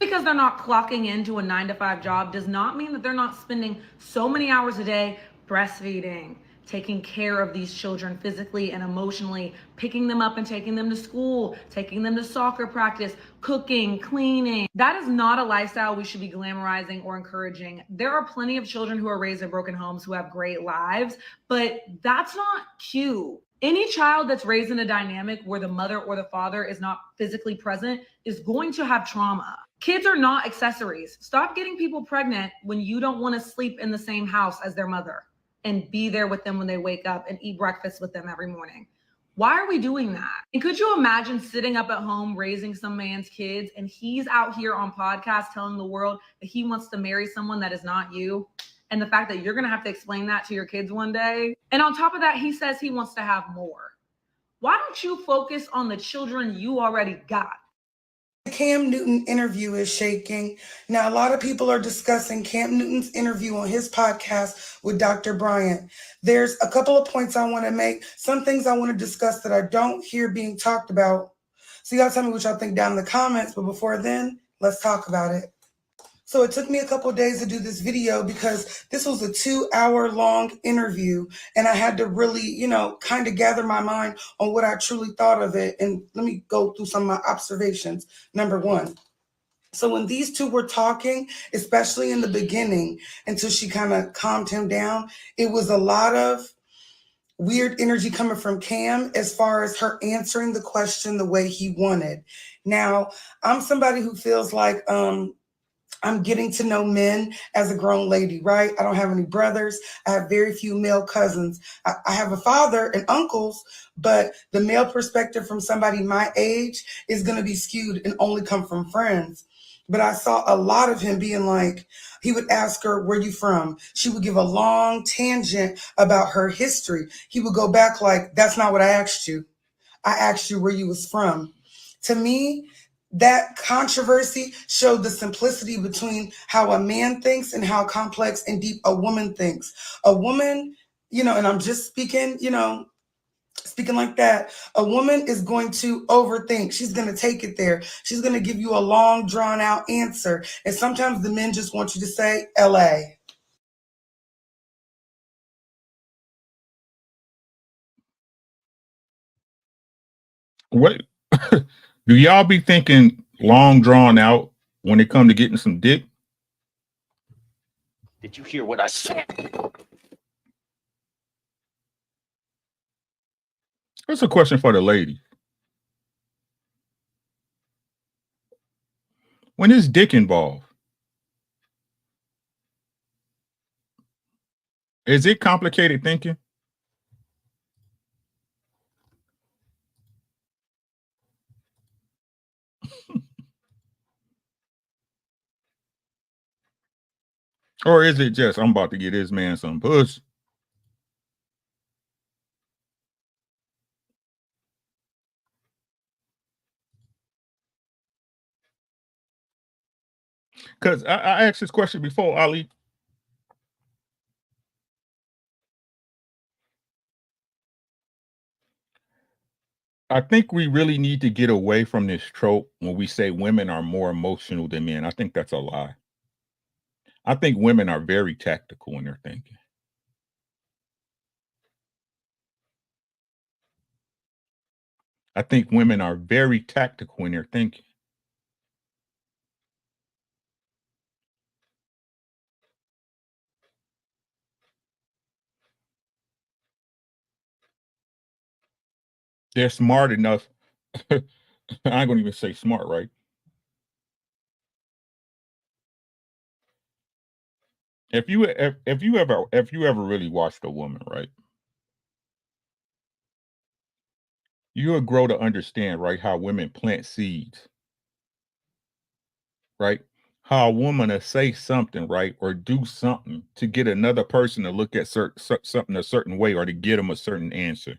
Because they're not clocking into a 9-to-5 job does not mean that they're not spending so many hours a day breastfeeding, taking care of these children physically and emotionally, picking them up and taking them to school, taking them to soccer practice, cooking, cleaning. That is not a lifestyle we should be glamorizing or encouraging. There are plenty of children who are raised in broken homes who have great lives, but that's not cute. Any child that's raised in a dynamic where the mother or the father is not physically present is going to have trauma. Kids are not accessories. Stop getting people pregnant when you don't want to sleep in the same house as their mother and be there with them when they wake up and eat breakfast with them every morning. Why are we doing that? And could you imagine sitting up at home raising some man's kids and he's out here on podcasts telling the world that he wants to marry someone that is not you? And the fact that you're going to have to explain that to your kids one day. And on top of that, he says he wants to have more. Why don't you focus on the children you already got? The Cam Newton interview is shaking. Now, a lot of people are discussing Cam Newton's interview on his podcast with Dr. Bryant. There's a couple of points I want to make, some things I want to discuss that I don't hear being talked about. So y'all tell me what y'all think down in the comments. But before then, let's talk about it. So it took me a couple of days to do this video because this was a 2-hour long interview and I had to really, kind of gather my mind on what I truly thought of it. And let me go through some of my observations. Number one. So when these two were talking, especially in the beginning, until she kind of calmed him down, it was a lot of weird energy coming from Cam as far as her answering the question the way he wanted. Now, I'm somebody who feels like, I'm getting to know men as a grown lady, right? I don't have any brothers. I have very few male cousins. I have a father and uncles, but the male perspective from somebody my age is going to be skewed and only come from friends. But I saw a lot of him being like, he would ask her, where you from? She would give a long tangent about her history. He would go back like, that's not what I asked you. I asked you where you was from. To me, that controversy showed the simplicity between how a man thinks and how complex and deep a woman thinks. A woman, and I'm just speaking, speaking like that, a woman is going to overthink. She's going to take it there. She's going to give you a long, drawn out answer. And sometimes the men just want you to say LA. What do y'all be thinking long drawn out when it come to getting some dick? Did you hear what I said? That's a question for the lady. When is dick involved? Is it complicated thinking? Or is it just, I'm about to get this man some puss? Because I asked this question before, Ali. I think we really need to get away from this trope when we say women are more emotional than men. I think that's a lie. I think women are very tactical in their thinking. I think women are very tactical in their thinking. They're smart enough. I ain't gonna even say smart, right? If you ever really watched a woman, right? You'll grow to understand, right, how women plant seeds, right? How a woman will say something, right, or do something to get another person to look at something a certain way or to get them a certain answer.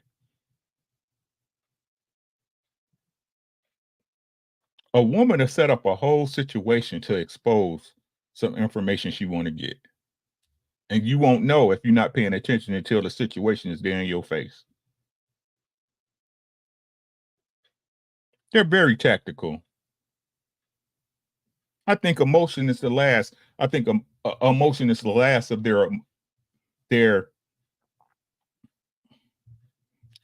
A woman will set up a whole situation to expose some information she want to get. And you won't know if you're not paying attention until the situation is there in your face. They're very tactical. I think emotion is the last. I think emotion is the last of their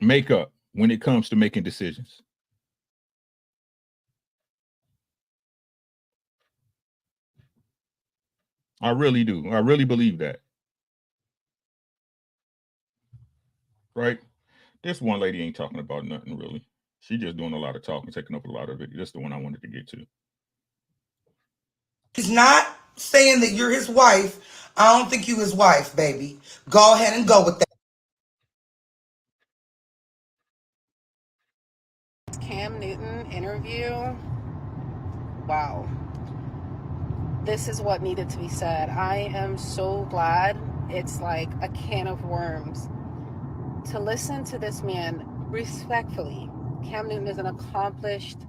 makeup when it comes to making decisions. I really do. I really believe that. Right? This one lady ain't talking about nothing really. She just doing a lot of talking, taking up a lot of it. That's the one I wanted to get to. He's not saying that you're his wife. I don't think you his wife, baby. Go ahead and go with that. Cam Newton interview. Wow. This is what needed to be said. I am so glad. It's like a can of worms. To listen to this man respectfully, Cam Newton is an accomplished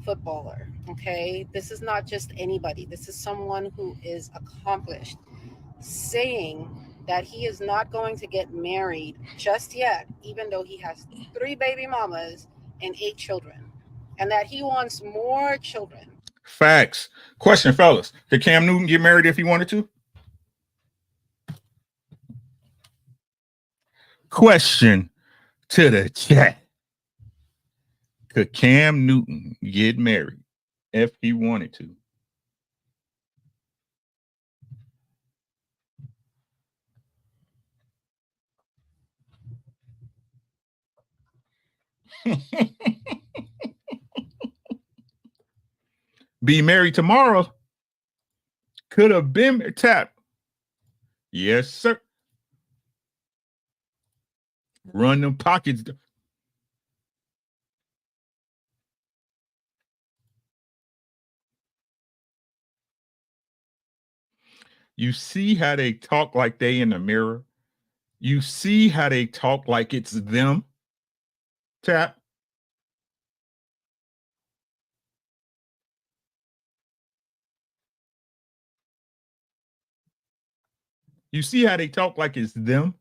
footballer, okay? This is not just anybody. This is someone who is accomplished. Saying that he is not going to get married just yet, even though he has 3 baby mamas and 8 children, and that he wants more children. Facts. Question, fellas. Could Cam Newton get married if he wanted to? Question to the chat. Could Cam Newton get married if he wanted to? Be married tomorrow. Could have been tap. Yes, sir. Run them pockets. You see how they talk like they in the mirror? You see how they talk like it's them? Tap. You see how they talk like it's them?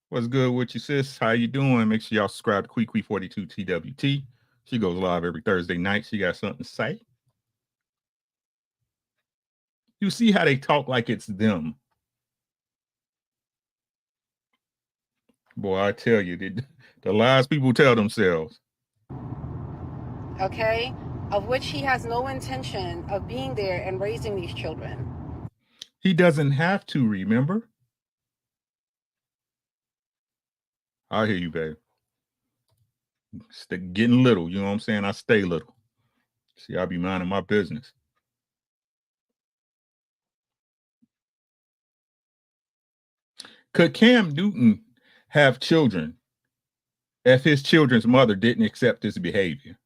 What's good with you, sis? How you doing? Make sure y'all subscribe to Quee42 TWT. She goes live every Thursday night. She got something to say. You see how they talk like it's them. Boy, I tell you, the lies people tell themselves. Okay? of which he has no intention of being there and raising these children. He doesn't have to, remember? I hear you, babe. Getting little, you know what I'm saying? I stay little. See, I be minding my business. Could Cam Newton have children if his children's mother didn't accept his behavior?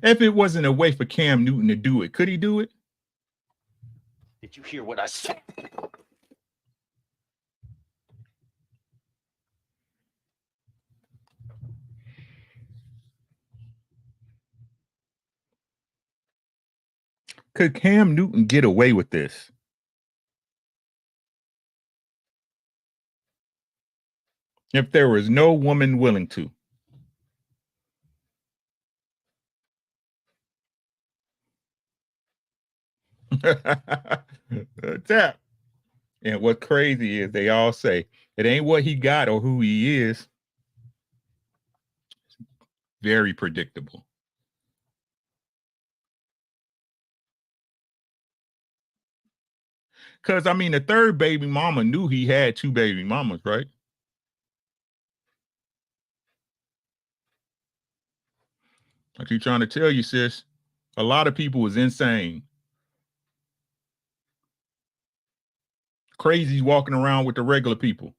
If it wasn't a way for Cam Newton to do it, could he do it? Did you hear what I said? Could Cam Newton get away with this? If there was no woman willing to. Tap. And what's crazy is they all say it ain't what he got or who he is. Very predictable. Because, I mean, the third baby mama knew he had two baby mamas, right? I keep trying to tell you, sis, a lot of people was insane. Crazies walking around with the regular people.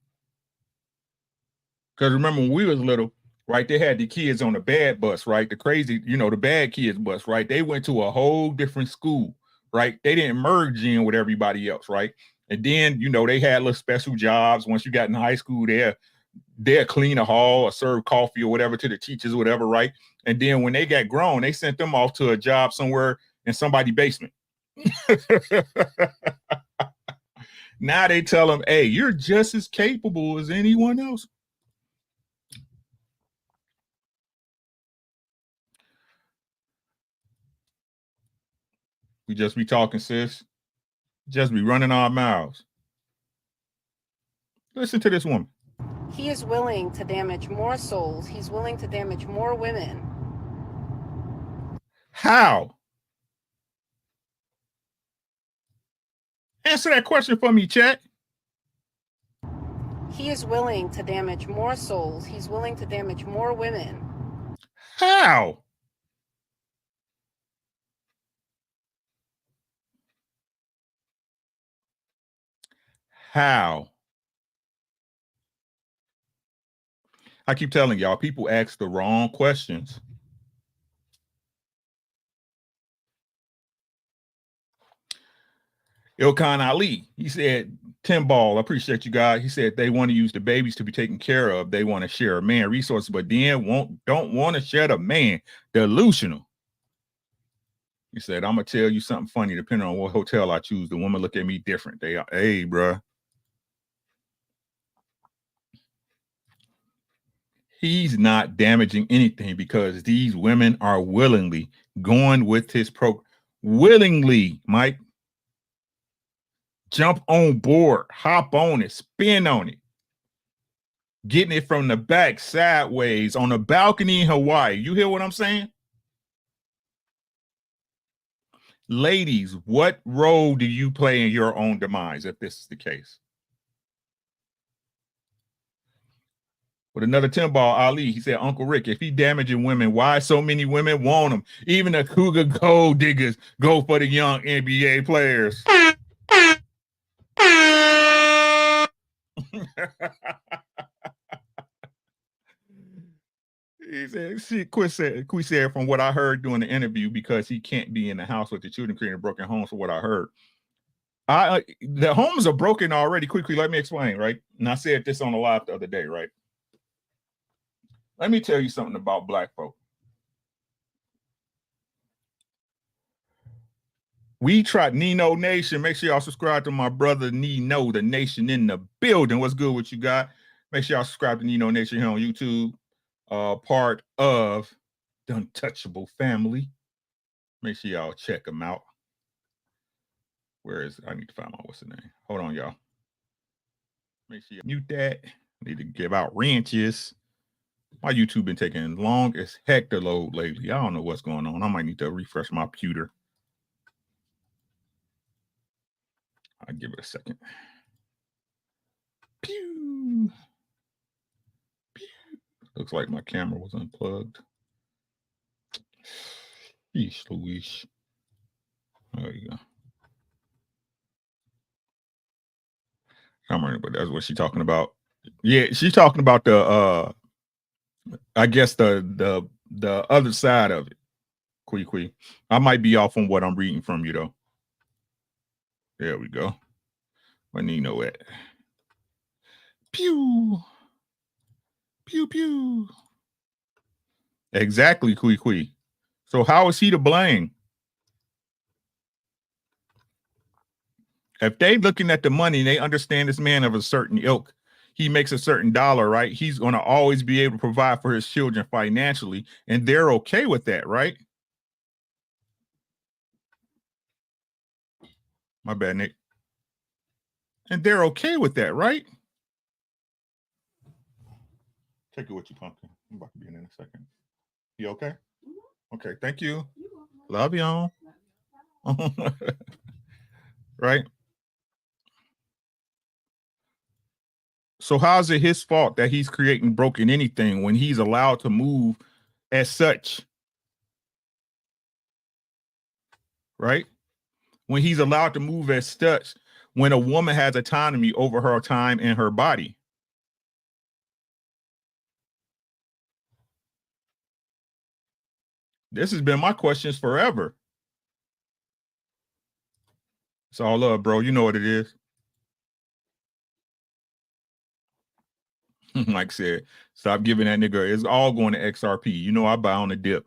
Because remember when we was little, right, they had the kids on the bad bus, right? The crazy, the bad kids bus, right? They went to a whole different school, right? They didn't merge in with everybody else, right? And then, they had little special jobs. Once you got in high school, they'll clean a hall or serve coffee or whatever to the teachers or whatever, right? And then when they got grown, they sent them off to a job somewhere in somebody's basement. Now they tell them, hey, you're just as capable as anyone else. We just be talking, sis. Just be running our mouths. Listen to this woman. He is willing to damage more souls. He's willing to damage more women. How? Answer that question for me, chat. He is willing to damage more souls. He's willing to damage more women. How? How? I keep telling y'all, people ask the wrong questions. Ilkan Ali, he said, Tim Ball, I appreciate you guys. He said they want to use the babies to be taken care of. They want to share a man resources, but then don't want to share the man. Delusional. He said, I'm going to tell you something funny. Depending on what hotel I choose, the woman look at me different. They are, hey, bruh. He's not damaging anything because these women are willingly going with his program. Willingly, Mike. Jump on board, hop on it, spin on it. Getting it from the back, sideways, on a balcony in Hawaii. You hear what I'm saying? Ladies, what role do you play in your own demise if this is the case? With another 10 ball, Ali, he said, Uncle Rick, if he damaging women, why so many women want him? Even the cougar gold diggers go for the young NBA players. He said, see, Quis said, from what I heard during the interview, because he can't be in the house with the children, creating broken homes, from what I heard. The homes are broken already. Quickly, let me explain, right? And I said this on the live the other day, right? Let me tell you something about black folk. We try Nino Nation. Make sure y'all subscribe to my brother Nino, the nation in the building. What's good with you guys? Make sure y'all subscribe to Nino Nation here on YouTube. Part of the Untouchable family. Make sure y'all check them out. Where is it? I need to find my what's the name? Hold on, y'all. Make sure you mute that. I need to give out wrenches. My YouTube been taking long as heck to load lately. I don't know what's going on. I might need to refresh my computer. I'll give it a second. Pew. Pew. Looks like my camera was unplugged. Yeesh, Louise. There you go. I'm wondering, but that's what she's talking about. Yeah, she's talking about the I guess the other side of it. Kui. I might be off on what I'm reading from you though. There we go. Where Nino at? Pew. Pew pew. Exactly, Kui. So how is he to blame? If they looking at the money and they understand this man of a certain ilk, he makes a certain dollar, right? He's going to always be able to provide for his children financially, and they're okay with that, right? My bad, Nick. And they're okay with that, right? Take it with you, Pumpkin. I'm about to be in a second. You okay? Okay, thank you. Love y'all. Right? So how is it his fault that he's creating broken anything when he's allowed to move as such? Right? When he's allowed to move as such, when a woman has autonomy over her time and her body. This has been my questions forever. It's all love, bro. You know what it is. Like I said, stop giving that nigga. It's all going to XRP. You know I buy on the dip.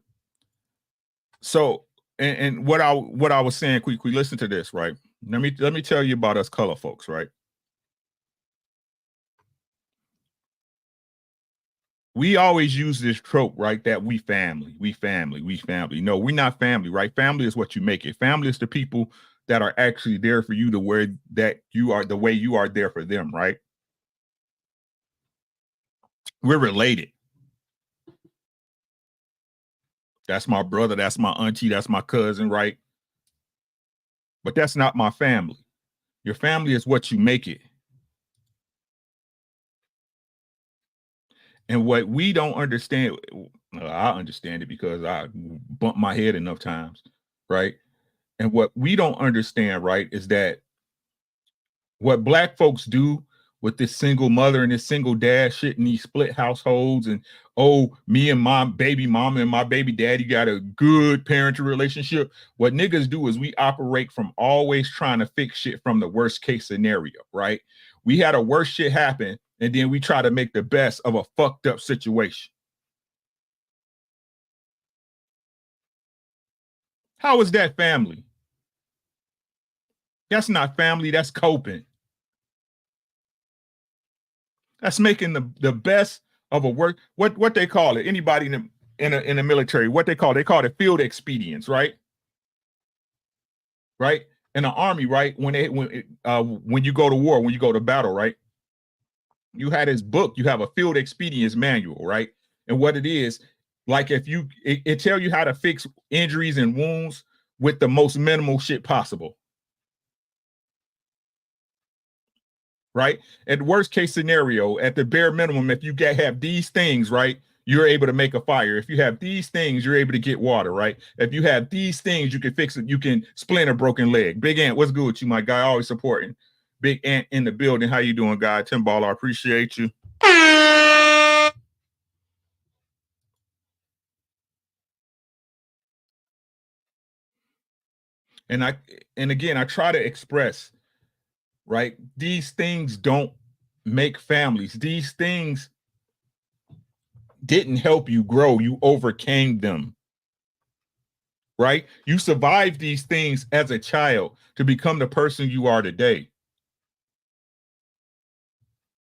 So, and what I was saying, quick, listen to this, right? Let me tell you about us color folks, right? We always use this trope, right? That we family. No, we're not family, right? Family is what you make it. Family is the people that are actually there for you, the way that you are, the way you are there for them, right? We're related. That's my brother, that's my auntie, that's my cousin, right? But that's not my family. Your family is what you make it. And what we don't understand, I understand it because I bumped my head enough times, right? And what we don't understand, right, is that what Black folks do with this single mother and this single dad shit in these split households, and oh, me and my baby mama and my baby daddy got a good parental relationship. What niggas do is we operate from always trying to fix shit from the worst case scenario, right? We had a worse shit happen, and then we try to make the best of a fucked up situation. How is that family? That's not family, that's coping. That's making the best of a work. What they call it? Anybody in the military? What they call it field expedients, right? Right? In the army, right? When you go to war, when you go to battle, right? You had this book. You have a field expedients manual, right? And what it is, like if it tell you how to fix injuries and wounds with the most minimal shit possible. Right? At worst case scenario, at the bare minimum, if you have these things, right, you're able to make a fire. If you have these things, you're able to get water, right? If you have these things, you can fix it. You can splint a broken leg. Big Ant, what's good with you, my guy? Always supporting. Big Ant in the building. How you doing, guy? Tim Ball, I appreciate you. And again, I try to express, right? These things don't make families. These things didn't help you grow. You overcame them, right? You survived these things as a child to become the person you are today.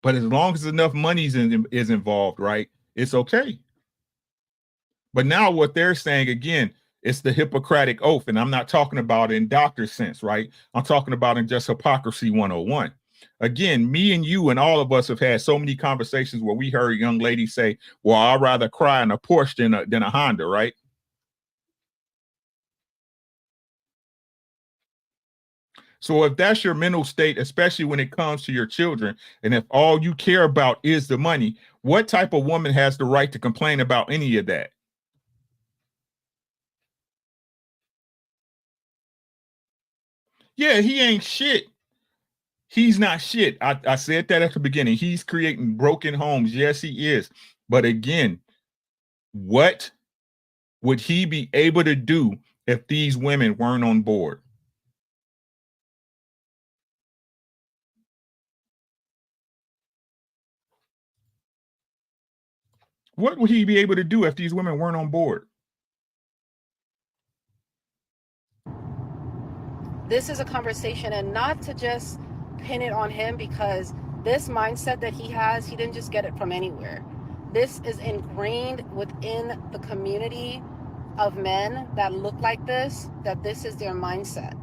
But as long as enough money is involved, right, it's okay. But now what they're saying, again, it's the Hippocratic Oath. And I'm not talking about in doctor sense, right? I'm talking about in just hypocrisy 101. Again, me and you and all of us have had so many conversations where we heard young ladies say, well, I'd rather cry in a Porsche than a Honda, right? So if that's your mental state, especially when it comes to your children, and if all you care about is the money, what type of woman has the right to complain about any of that? Yeah, he ain't shit. He's not shit. I said that at the beginning. He's creating broken homes. Yes, he is. But again, what would he be able to do if these women weren't on board? What would he be able to do if these women weren't on board? This is a conversation, and not to just pin it on him, because this mindset that he has, he didn't just get it from anywhere. This is ingrained within the community of men that look like this, that this is their mindset,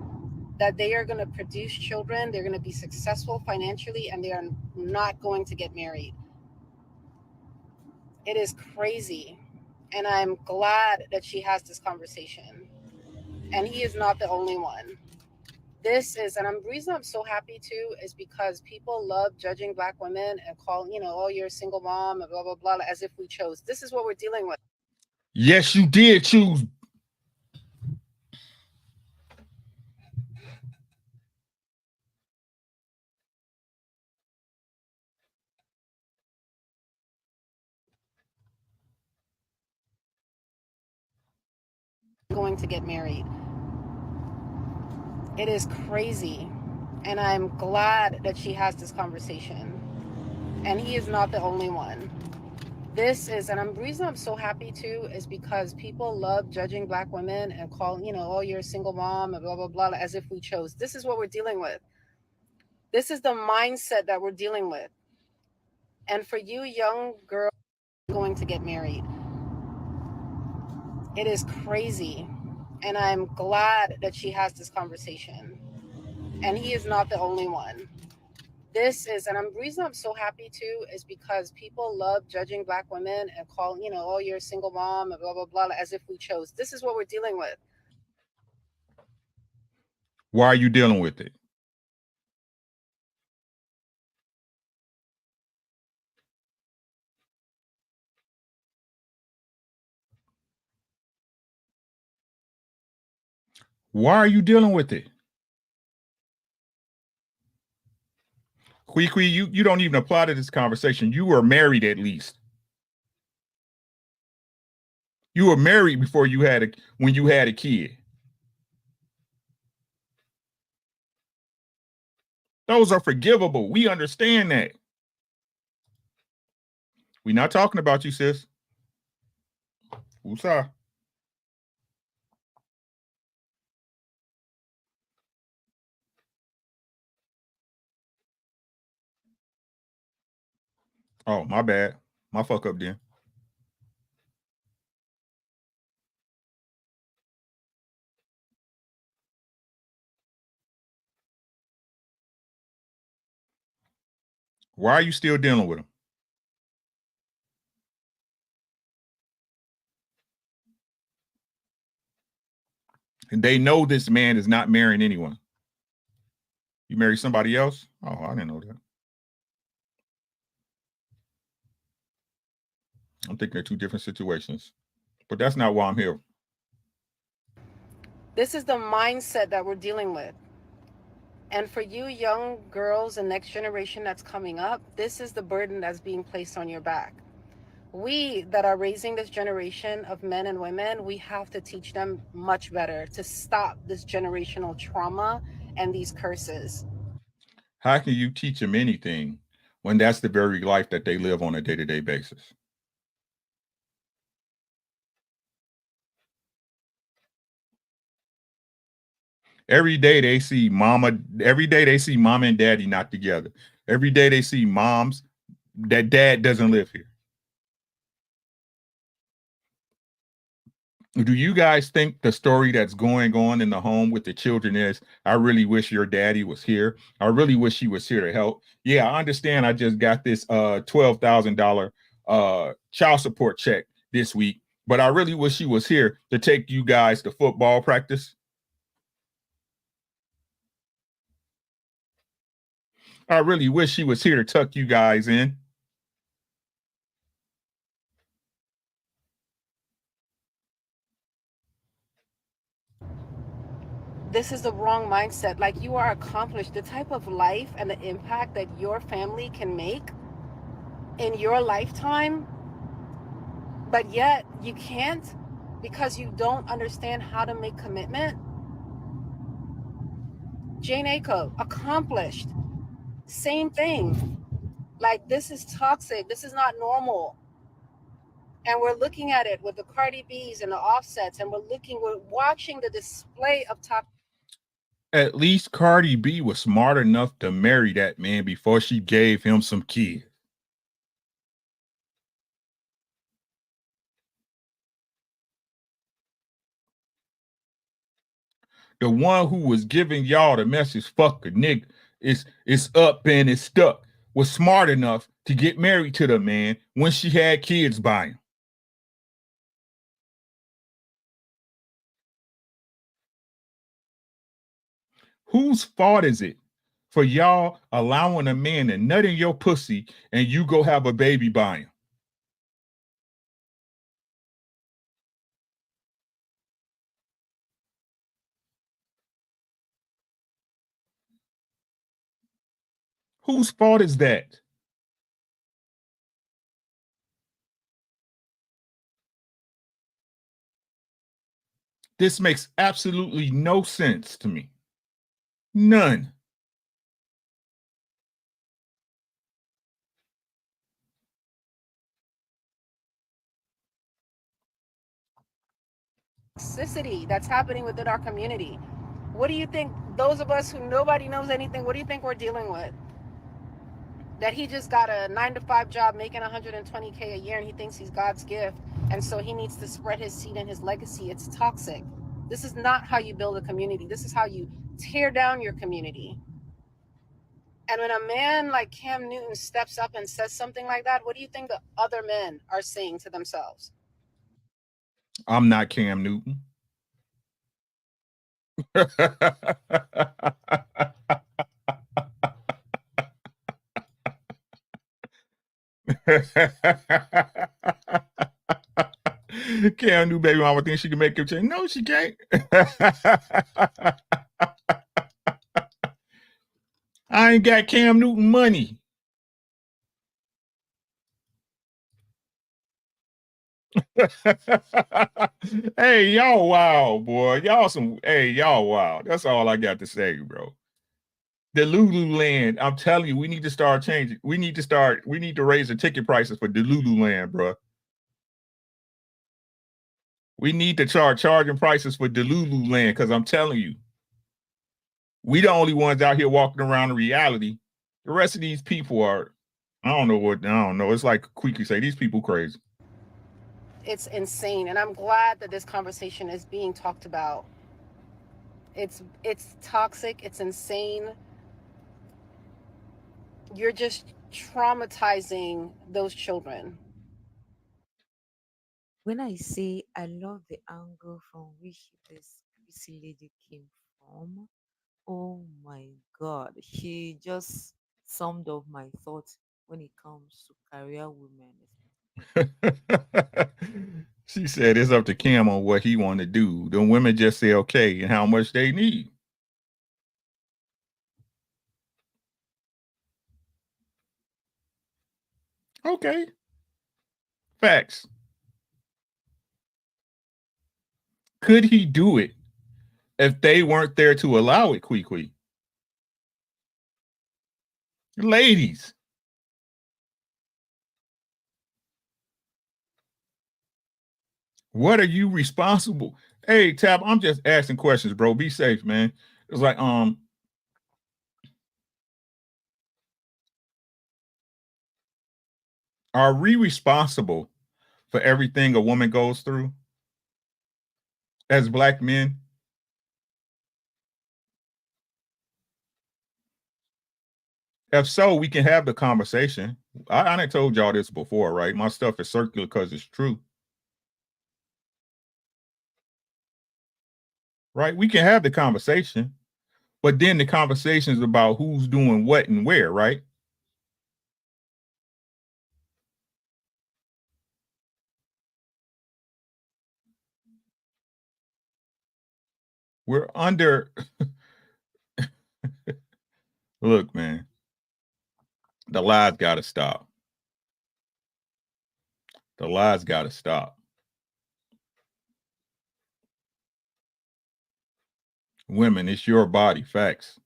that they are going to produce children, they're going to be successful financially, and they are not going to get married. It is crazy. And I'm glad that she has this conversation. And he is not the only one. This is, and the reason I'm so happy too is because people love judging Black women and call, oh, you're a single mom and blah, blah, blah, as if we chose. This is what we're dealing with. Yes, you did choose. Going to get married. It is crazy. And I'm glad that she has this conversation. And he is not the only one. This is, and the reason I'm so happy too is because people love judging Black women and call, oh, you're a single mom and blah, blah, blah, as if we chose. This is what we're dealing with. This is the mindset that we're dealing with. And for you young girls going to get married, it is crazy. And I'm glad that she has this conversation. And he is not the only one. This is, and the reason I'm so happy too is because people love judging Black women and call, oh, you're a single mom and blah, blah, blah, as if we chose. This is what we're dealing with. Why are you dealing with it? Why are you dealing with it? Kui, you don't even apply to this conversation. You were married at least. You were married before you had when you had a kid. Those are forgivable. We understand that. We're not talking about you, sis. Woosah. Oh, my bad. My fuck up then. Why are you still dealing with him? And they know this man is not marrying anyone. You marry somebody else? Oh, I didn't know that. I'm thinking they're two different situations. But that's not why I'm here. This is the mindset that we're dealing with. And for you young girls and next generation that's coming up, this is the burden that's being placed on your back. We that are raising this generation of men and women, we have to teach them much better to stop this generational trauma and these curses. How can you teach them anything when that's the very life that they live on a day-to-day basis? Every day they see mom and daddy not together. Every day they see moms that dad doesn't live here. Do you guys think the story that's going on in the home with the children is, I really wish your daddy was here. I really wish he was here to help. Yeah, I understand. I just got this $12,000 child support check this week, but I really wish he was here to take you guys to football practice. I really wish he was here to tuck you guys in. This is the wrong mindset. Like, you are accomplished. The type of life and the impact that your family can make in your lifetime, but yet you can't because you don't understand how to make commitment. Jane Aiko, accomplished. Same thing. Like, this is toxic. This is not normal. And we're looking at it with the Cardi B's and the Offsets, and we're watching the display of top. At least Cardi B was smart enough to marry that man before she gave him some kids. The one who was giving y'all the message, fuck a nigga, it's up and it's stuck, was smart enough to get married to the man when she had kids by him. Whose fault is it for y'all allowing a man to nut in your pussy and you go have a baby by him? Whose fault is that? This makes absolutely no sense to me. None. Toxicity that's happening within our community. What do you think, those of us who nobody knows anything, what do you think we're dealing with? That he just got a 9-to-5 job making $120K a year and he thinks he's God's gift, and so he needs to spread his seed and his legacy. It's toxic. This is not how you build a community. This is how you tear down your community. And when a man like Cam Newton steps up and says something like that, what do you think the other men are saying to themselves? I'm not Cam Newton. Cam Newton baby mama thinks she can make him change. No, she can't. I ain't got Cam Newton money. Hey, y'all wild, boy. Y'all wild. That's all I got to say, bro. The Lululand, I'm telling you, we need to start changing. We need to raise the ticket prices for the Lululand, bro. We need to start charging prices for the Lululand, because I'm telling you, we the only ones out here walking around in reality. The rest of these people are, I don't know. It's like Queeky say, these people crazy. It's insane, and I'm glad that this conversation is being talked about. It's toxic, it's insane. You're just traumatizing those children. When I say I love the angle from which this lady came from, oh my God, she just summed up my thoughts when it comes to career women. She said it's up to Cam on what he want to do. The women just say okay and how much they need. Okay. Facts. Could he do it if they weren't there to allow it, Queequeg? Ladies. What are you responsible? Hey, Tab, I'm just asking questions, bro. Be safe, man. It's like, are we responsible for everything a woman goes through? as black men? If so, we can have the conversation. I done told y'all this before, right? My stuff is circular because it's true. Right? We can have the conversation, but then the conversation is about who's doing what and where, right? We're under. Look, man, the lies got to stop. The lies got to stop. Women, it's your body. Facts.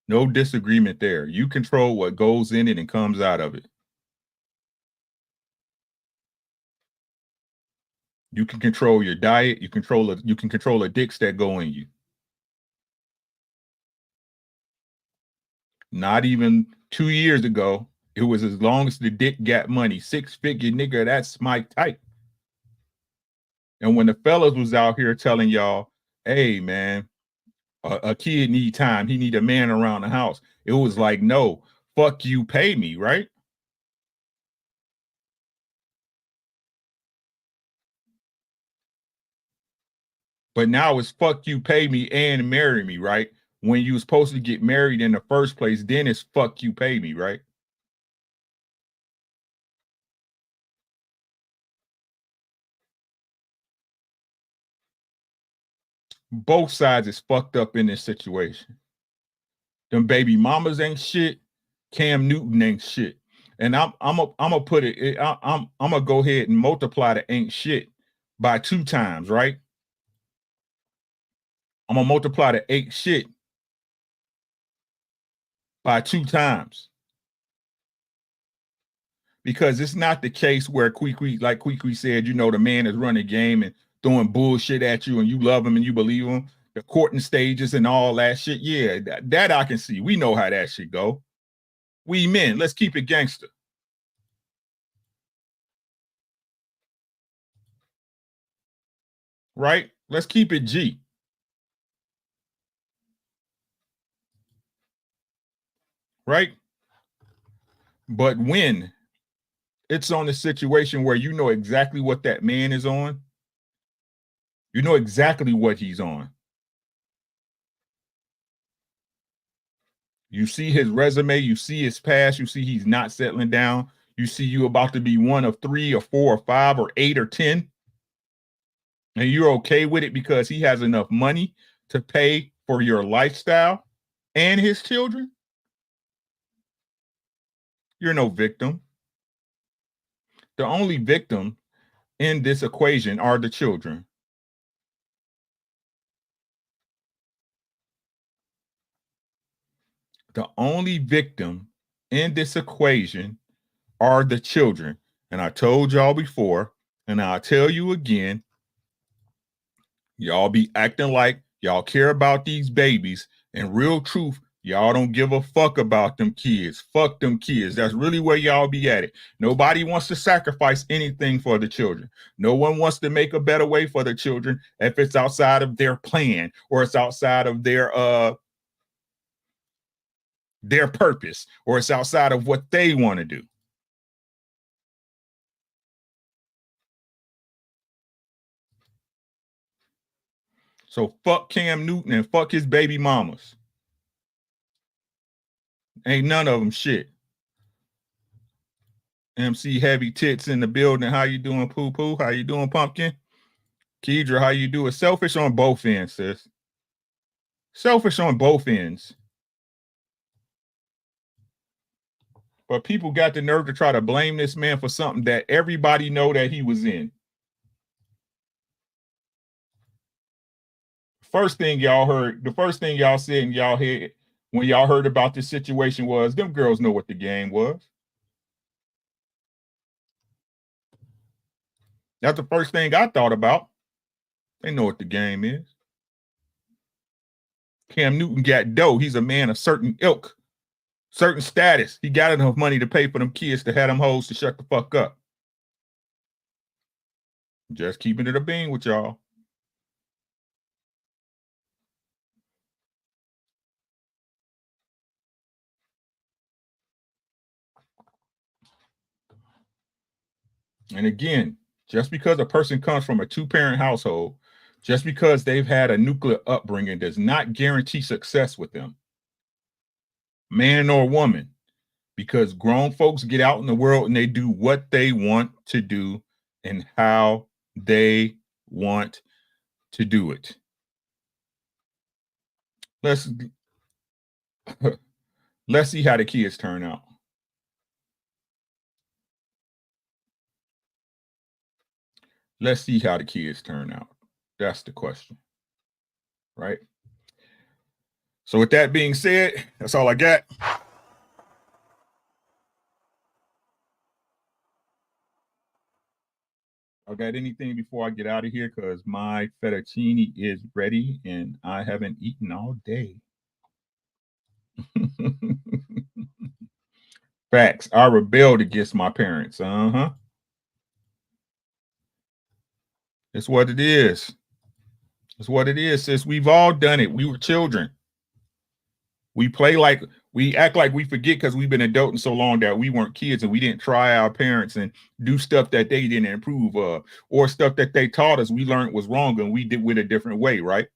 No disagreement there. You control what goes in it and comes out of it. You can control your diet. You can control the dicks that go in you. Not even 2 years ago, it was as long as the dick got money. 6-figure nigga, that's my type. And when the fellas was out here telling y'all, hey, man, a kid need time. He need a man around the house. It was like, no, fuck you, pay me, right? But now it's fuck you, pay me, and marry me, right? When you was supposed to get married in the first place, then it's fuck you, pay me, right? Both sides is fucked up in this situation. Them baby mamas ain't shit. Cam Newton ain't shit. And I'm gonna put it. I'm gonna go ahead and multiply the ain't shit by 2 times, right? I'm gonna multiply the ain't shit by 2 times. Because it's not the case where like Kwee said, you know, the man is running game and throwing bullshit at you and you love him and you believe him. The courting stages and all that shit. Yeah, that I can see. We know how that shit go. We men, let's keep it gangster. Right? Let's keep it G. Right? But when it's on a situation where you know exactly what that man is on, you know exactly what he's on. You see his resume, you see his past, you see he's not settling down, you see you about to be one of 3 or 4 or 5 or 8 or 10, and you're okay with it because he has enough money to pay for your lifestyle and his children. You're no victim. The only victim in this equation are the children. The only victim in this equation are the children. And I told y'all before, and I'll tell you again, y'all be acting like y'all care about these babies. In real truth, y'all don't give a fuck about them kids. Fuck them kids. That's really where y'all be at it. Nobody wants to sacrifice anything for the children. No one wants to make a better way for the children if it's outside of their plan or it's outside of their purpose or it's outside of what they want to do. So fuck Cam Newton and fuck his baby mamas. Ain't none of them shit. MC Heavy Tits in the building. How you doing, Poo Poo? How you doing, Pumpkin? Kedra, how you doing? Selfish on both ends, sis. Selfish on both ends. But people got the nerve to try to blame this man for something that everybody know that he was in. First thing y'all heard, the first thing y'all said in y'all head when y'all heard about this situation was, them girls know what the game was. That's the first thing I thought about. They know what the game is. Cam Newton got dough. He's a man of certain ilk, certain status. He got enough money to pay for them kids to have them hoes to shut the fuck up. Just keeping it a bean with y'all. And again, just because a person comes from a two-parent household, just because they've had a nuclear upbringing does not guarantee success with them, man or woman, because grown folks get out in the world and they do what they want to do and how they want to do it. Let's see how the kids turn out. Let's see how the kids turn out. That's the question, right? So with that being said, that's all I got. I got anything before I get out of here? Because my fettuccine is ready and I haven't eaten all day. Facts. I rebelled against my parents. It's what it is. It's what it is, sis. We've all done it. We were children. We act like we forget because we've been adulting so long that we weren't kids and we didn't try our parents and do stuff that they didn't approve of, or stuff that they taught us we learned was wrong and we did with a different way, right?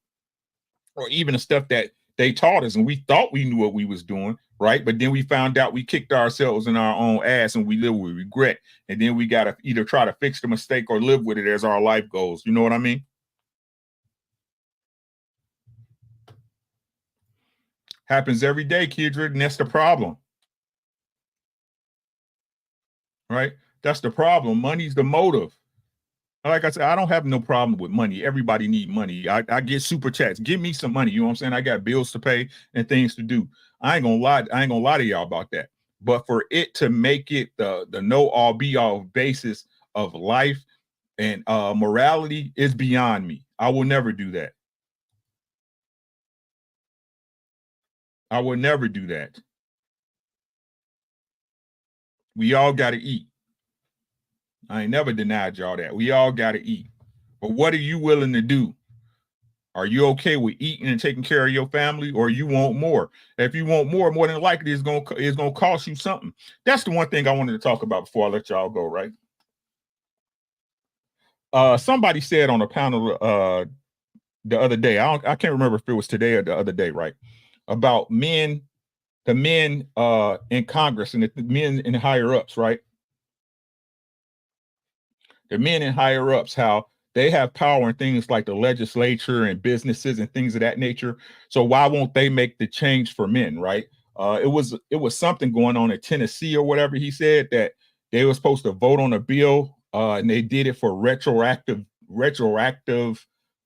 Or even the stuff that they taught us and we thought we knew what we was doing, right? But then we found out we kicked ourselves in our own ass and we live with regret. And then we got to either try to fix the mistake or live with it as our life goes. You know what I mean? Happens every day, Kidra, and that's the problem. Right? That's the problem. Money's the motive. Like I said, I don't have no problem with money. Everybody need money. I get super chats. Give me some money. You know what I'm saying? I got bills to pay and things to do. I ain't gonna lie to y'all about that. But for it to make it the know all be all basis of life and morality is beyond me. I will never do that. I will never do that. We all got to eat. I ain't never denied y'all that. We all got to eat. But what are you willing to do? Are you okay with eating and taking care of your family, or you want more? If you want more than likely it's gonna cost you something. That's the one thing I wanted to talk about before I let y'all go, right? Somebody said on a panel the other day, I can't remember if it was today or the other day, right? About the men in Congress and the men in higher ups, right? The men in higher ups, how they have power in things like the legislature and businesses and things of that nature. So why won't they make the change for men, right? It was something going on in Tennessee or whatever. He said that they were supposed to vote on a bill and they did it for retroactive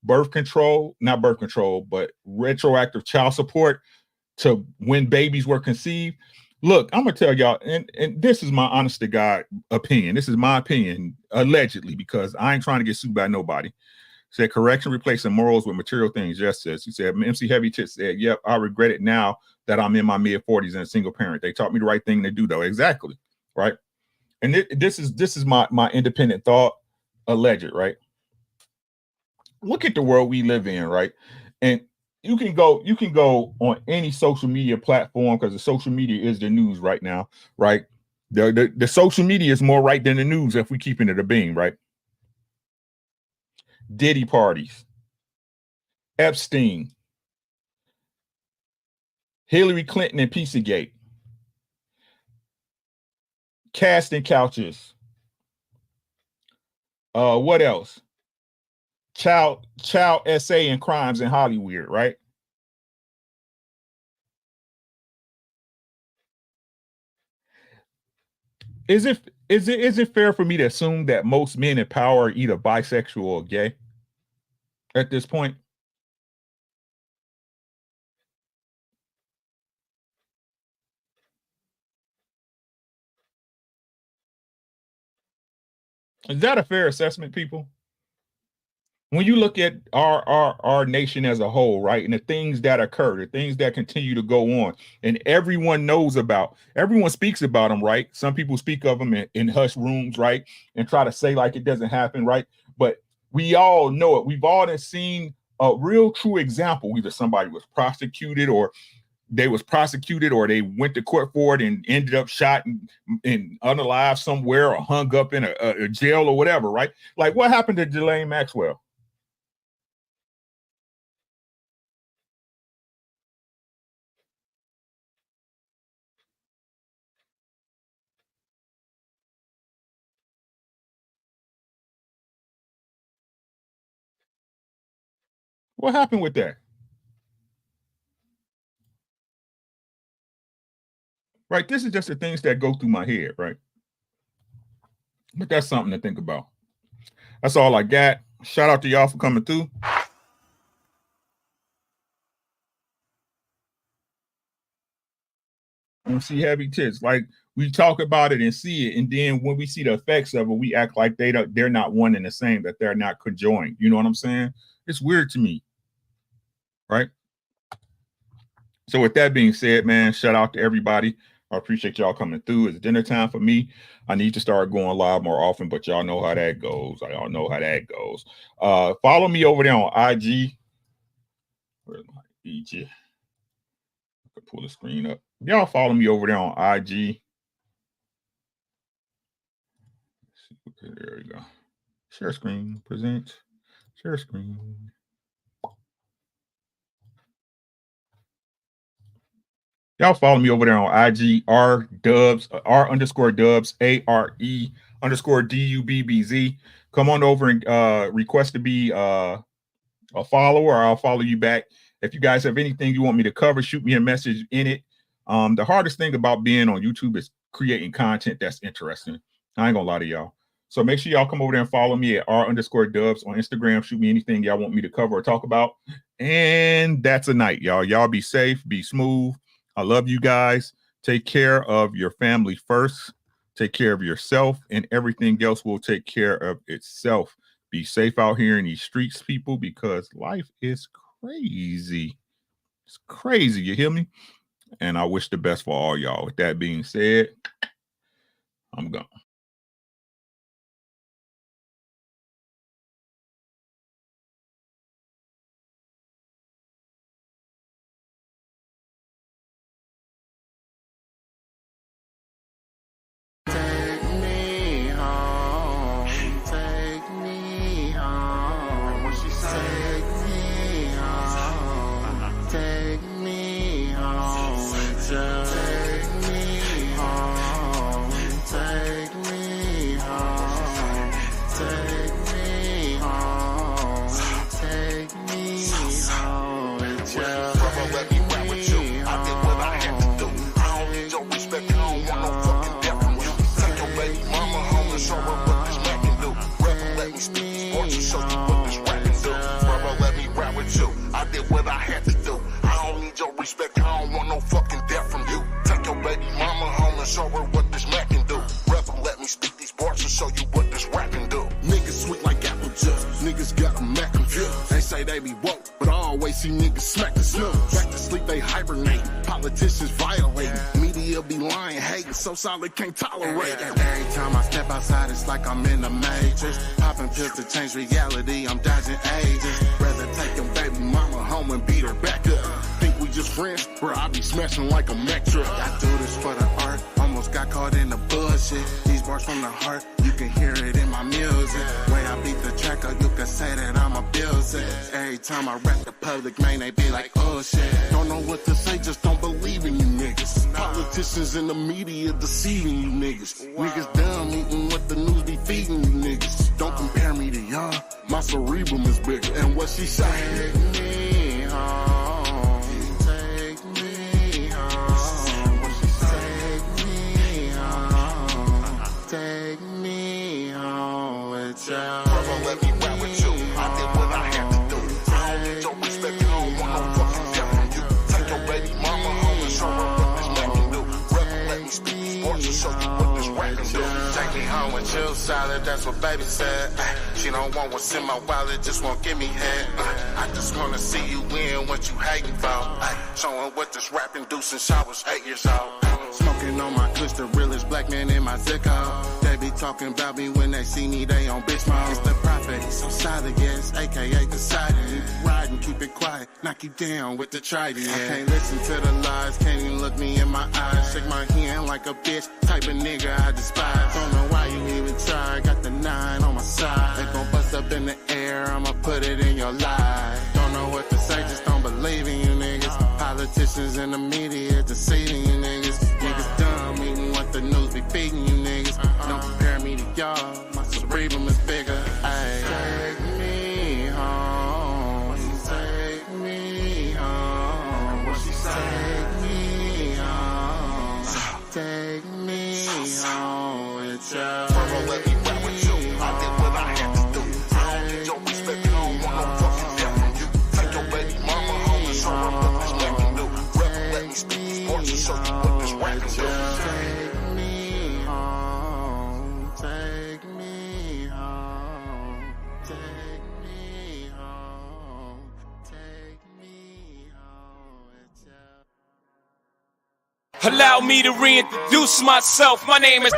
birth control, not birth control, but retroactive child support to when babies were conceived. Look, I'm gonna tell y'all, and this is my honest to God opinion. This is my opinion, allegedly, because I ain't trying to get sued by nobody. Said correction replacing morals with material things. Yes, says he said. MC Heavy Tits said, "Yep, I regret it now that I'm in my mid-40s and a single parent. They taught me the right thing to do, though." Exactly, right? And this is my independent thought, alleged, right? Look at the world we live in, right? And you can go on any social media platform, because the social media is the news right now, right? The social media is more right than the news if we keeping it a being, right? Diddy parties, Epstein, Hillary Clinton and Pizzagate, casting couches. What else? Child SA and crimes in Hollywood, right? Is it fair for me to assume that most men in power are either bisexual or gay at this point? Is that a fair assessment, people? When you look at our nation as a whole, right, and the things that occur, the things that continue to go on, and everyone knows about, everyone speaks about them, right? Some people speak of them in hush rooms, right, and try to say like it doesn't happen, right? But we all know it. We've all seen a real true example. Either somebody was prosecuted or they was prosecuted or they went to court for it and ended up shot and unalive somewhere or hung up in a jail or whatever, right? Like what happened to Ghislaine Maxwell? What happened with that? Right, this is just the things that go through my head, right? But that's something to think about. That's all I got. Shout out to y'all for coming through. And see heavy tits. Like we talk about it and see it, and then when we see the effects of it, we act like they're not one and the same, that they're not conjoined. You know what I'm saying? It's weird to me, right? So with that being said, man, shout out to everybody. I appreciate y'all coming through. It's dinner time for me. I need to start going live more often, but y'all know how that goes. Y'all know how that goes. Follow me over there on IG. Where's my EG? I can pull the screen up. Y'all follow me over there on IG. There we go. Share screen, present, share screen. Y'all follow me over there on IG, R_Dubs, ARE_DUBBZ. Come on over and request to be a follower, or I'll follow you back. If you guys have anything you want me to cover, shoot me a message in it. The hardest thing about being on YouTube is creating content that's interesting. I ain't gonna lie to y'all. So make sure y'all come over there and follow me at R_Dubs on Instagram. Shoot me anything y'all want me to cover or talk about. And that's a night, y'all. Y'all be safe, be smooth. I love you guys. Take care of your family first. Take care of yourself, and everything else will take care of itself. Be safe out here in these streets, people, because life is crazy. It's crazy. You hear me? And I wish the best for all y'all. With that being said, I'm gone. Respect, I don't want no fucking death from you. Take your baby mama home and show her what this Mac can do. Rebel, let me speak these bars to show you what this rap can do. Niggas sweet like apple juice. Niggas got a Mac confused. They say they be woke, but I always see niggas smack the snooze. Back to sleep, they hibernate. Politicians violate. Media be lying, hating, so solid, can't tolerate it. Every time I step outside, it's like I'm in the matrix. Popping pills to change reality, I'm dodging ages. Rather take your baby mama home and beat her back up. Just friends, where I be smashing like a Mack truck. I do this for the art, almost got caught in the bullshit. These bars from the heart, you can hear it in my music. Way I beat the track up, you can say that I'm a builder. Every time I rap the public, man, they be like, oh shit. Don't know what to say, just don't believe in you niggas. Politicians in the media deceiving you niggas. Niggas dumb, eating what the news be feeding you niggas. Don't compare me to y'all, my cerebrum is bigger. And what she say? Take me home. Take me home with you. Brother, let me rap with you. I did what I had to do. I don't need your respect, I don't want no fucking death from you. Take your baby mama home and show her what this Mac can do. Brother, let me speak these sports and show you what this rap can do. Take me home with you, solid, that's what baby said. She don't want what's in my wallet, just won't give me head. I just wanna see you win what you hating for. Showing what this rap can do since I was 8 years old. Smoking on my kush, the realest black man in my Zicko. They be talking about me when they see me, they on bitch mode. It's the prophet, so solid, yes, aka the side. Riding, keep it quiet. I knock you down with the trident. I can't listen to the lies, can't even look me in my eyes. Shake my hand like a bitch, type of nigga I despise. Don't know why you even try, got the 9 on my side. They gon' bust up in the air, I'ma put it in your life. Don't know what to say, just don't believe in you niggas. Politicians in the media deceiving you niggas. Niggas dumb, eating what the news be feeding you niggas. Don't compare me to y'all, my cerebrum is bigger. Ay. Take me home, take me home. What she say? Take me home, take me home with you. Mama, let me rap with you. I did what I had to do. I don't need your respect, I don't want no fucking death from you. Take your baby mama home and show her what this man can do. Rebel, let me speak sports and show you what this rap can do. Take me home, take me home, take me home, take me home with you. Allow me to reintroduce myself. My name is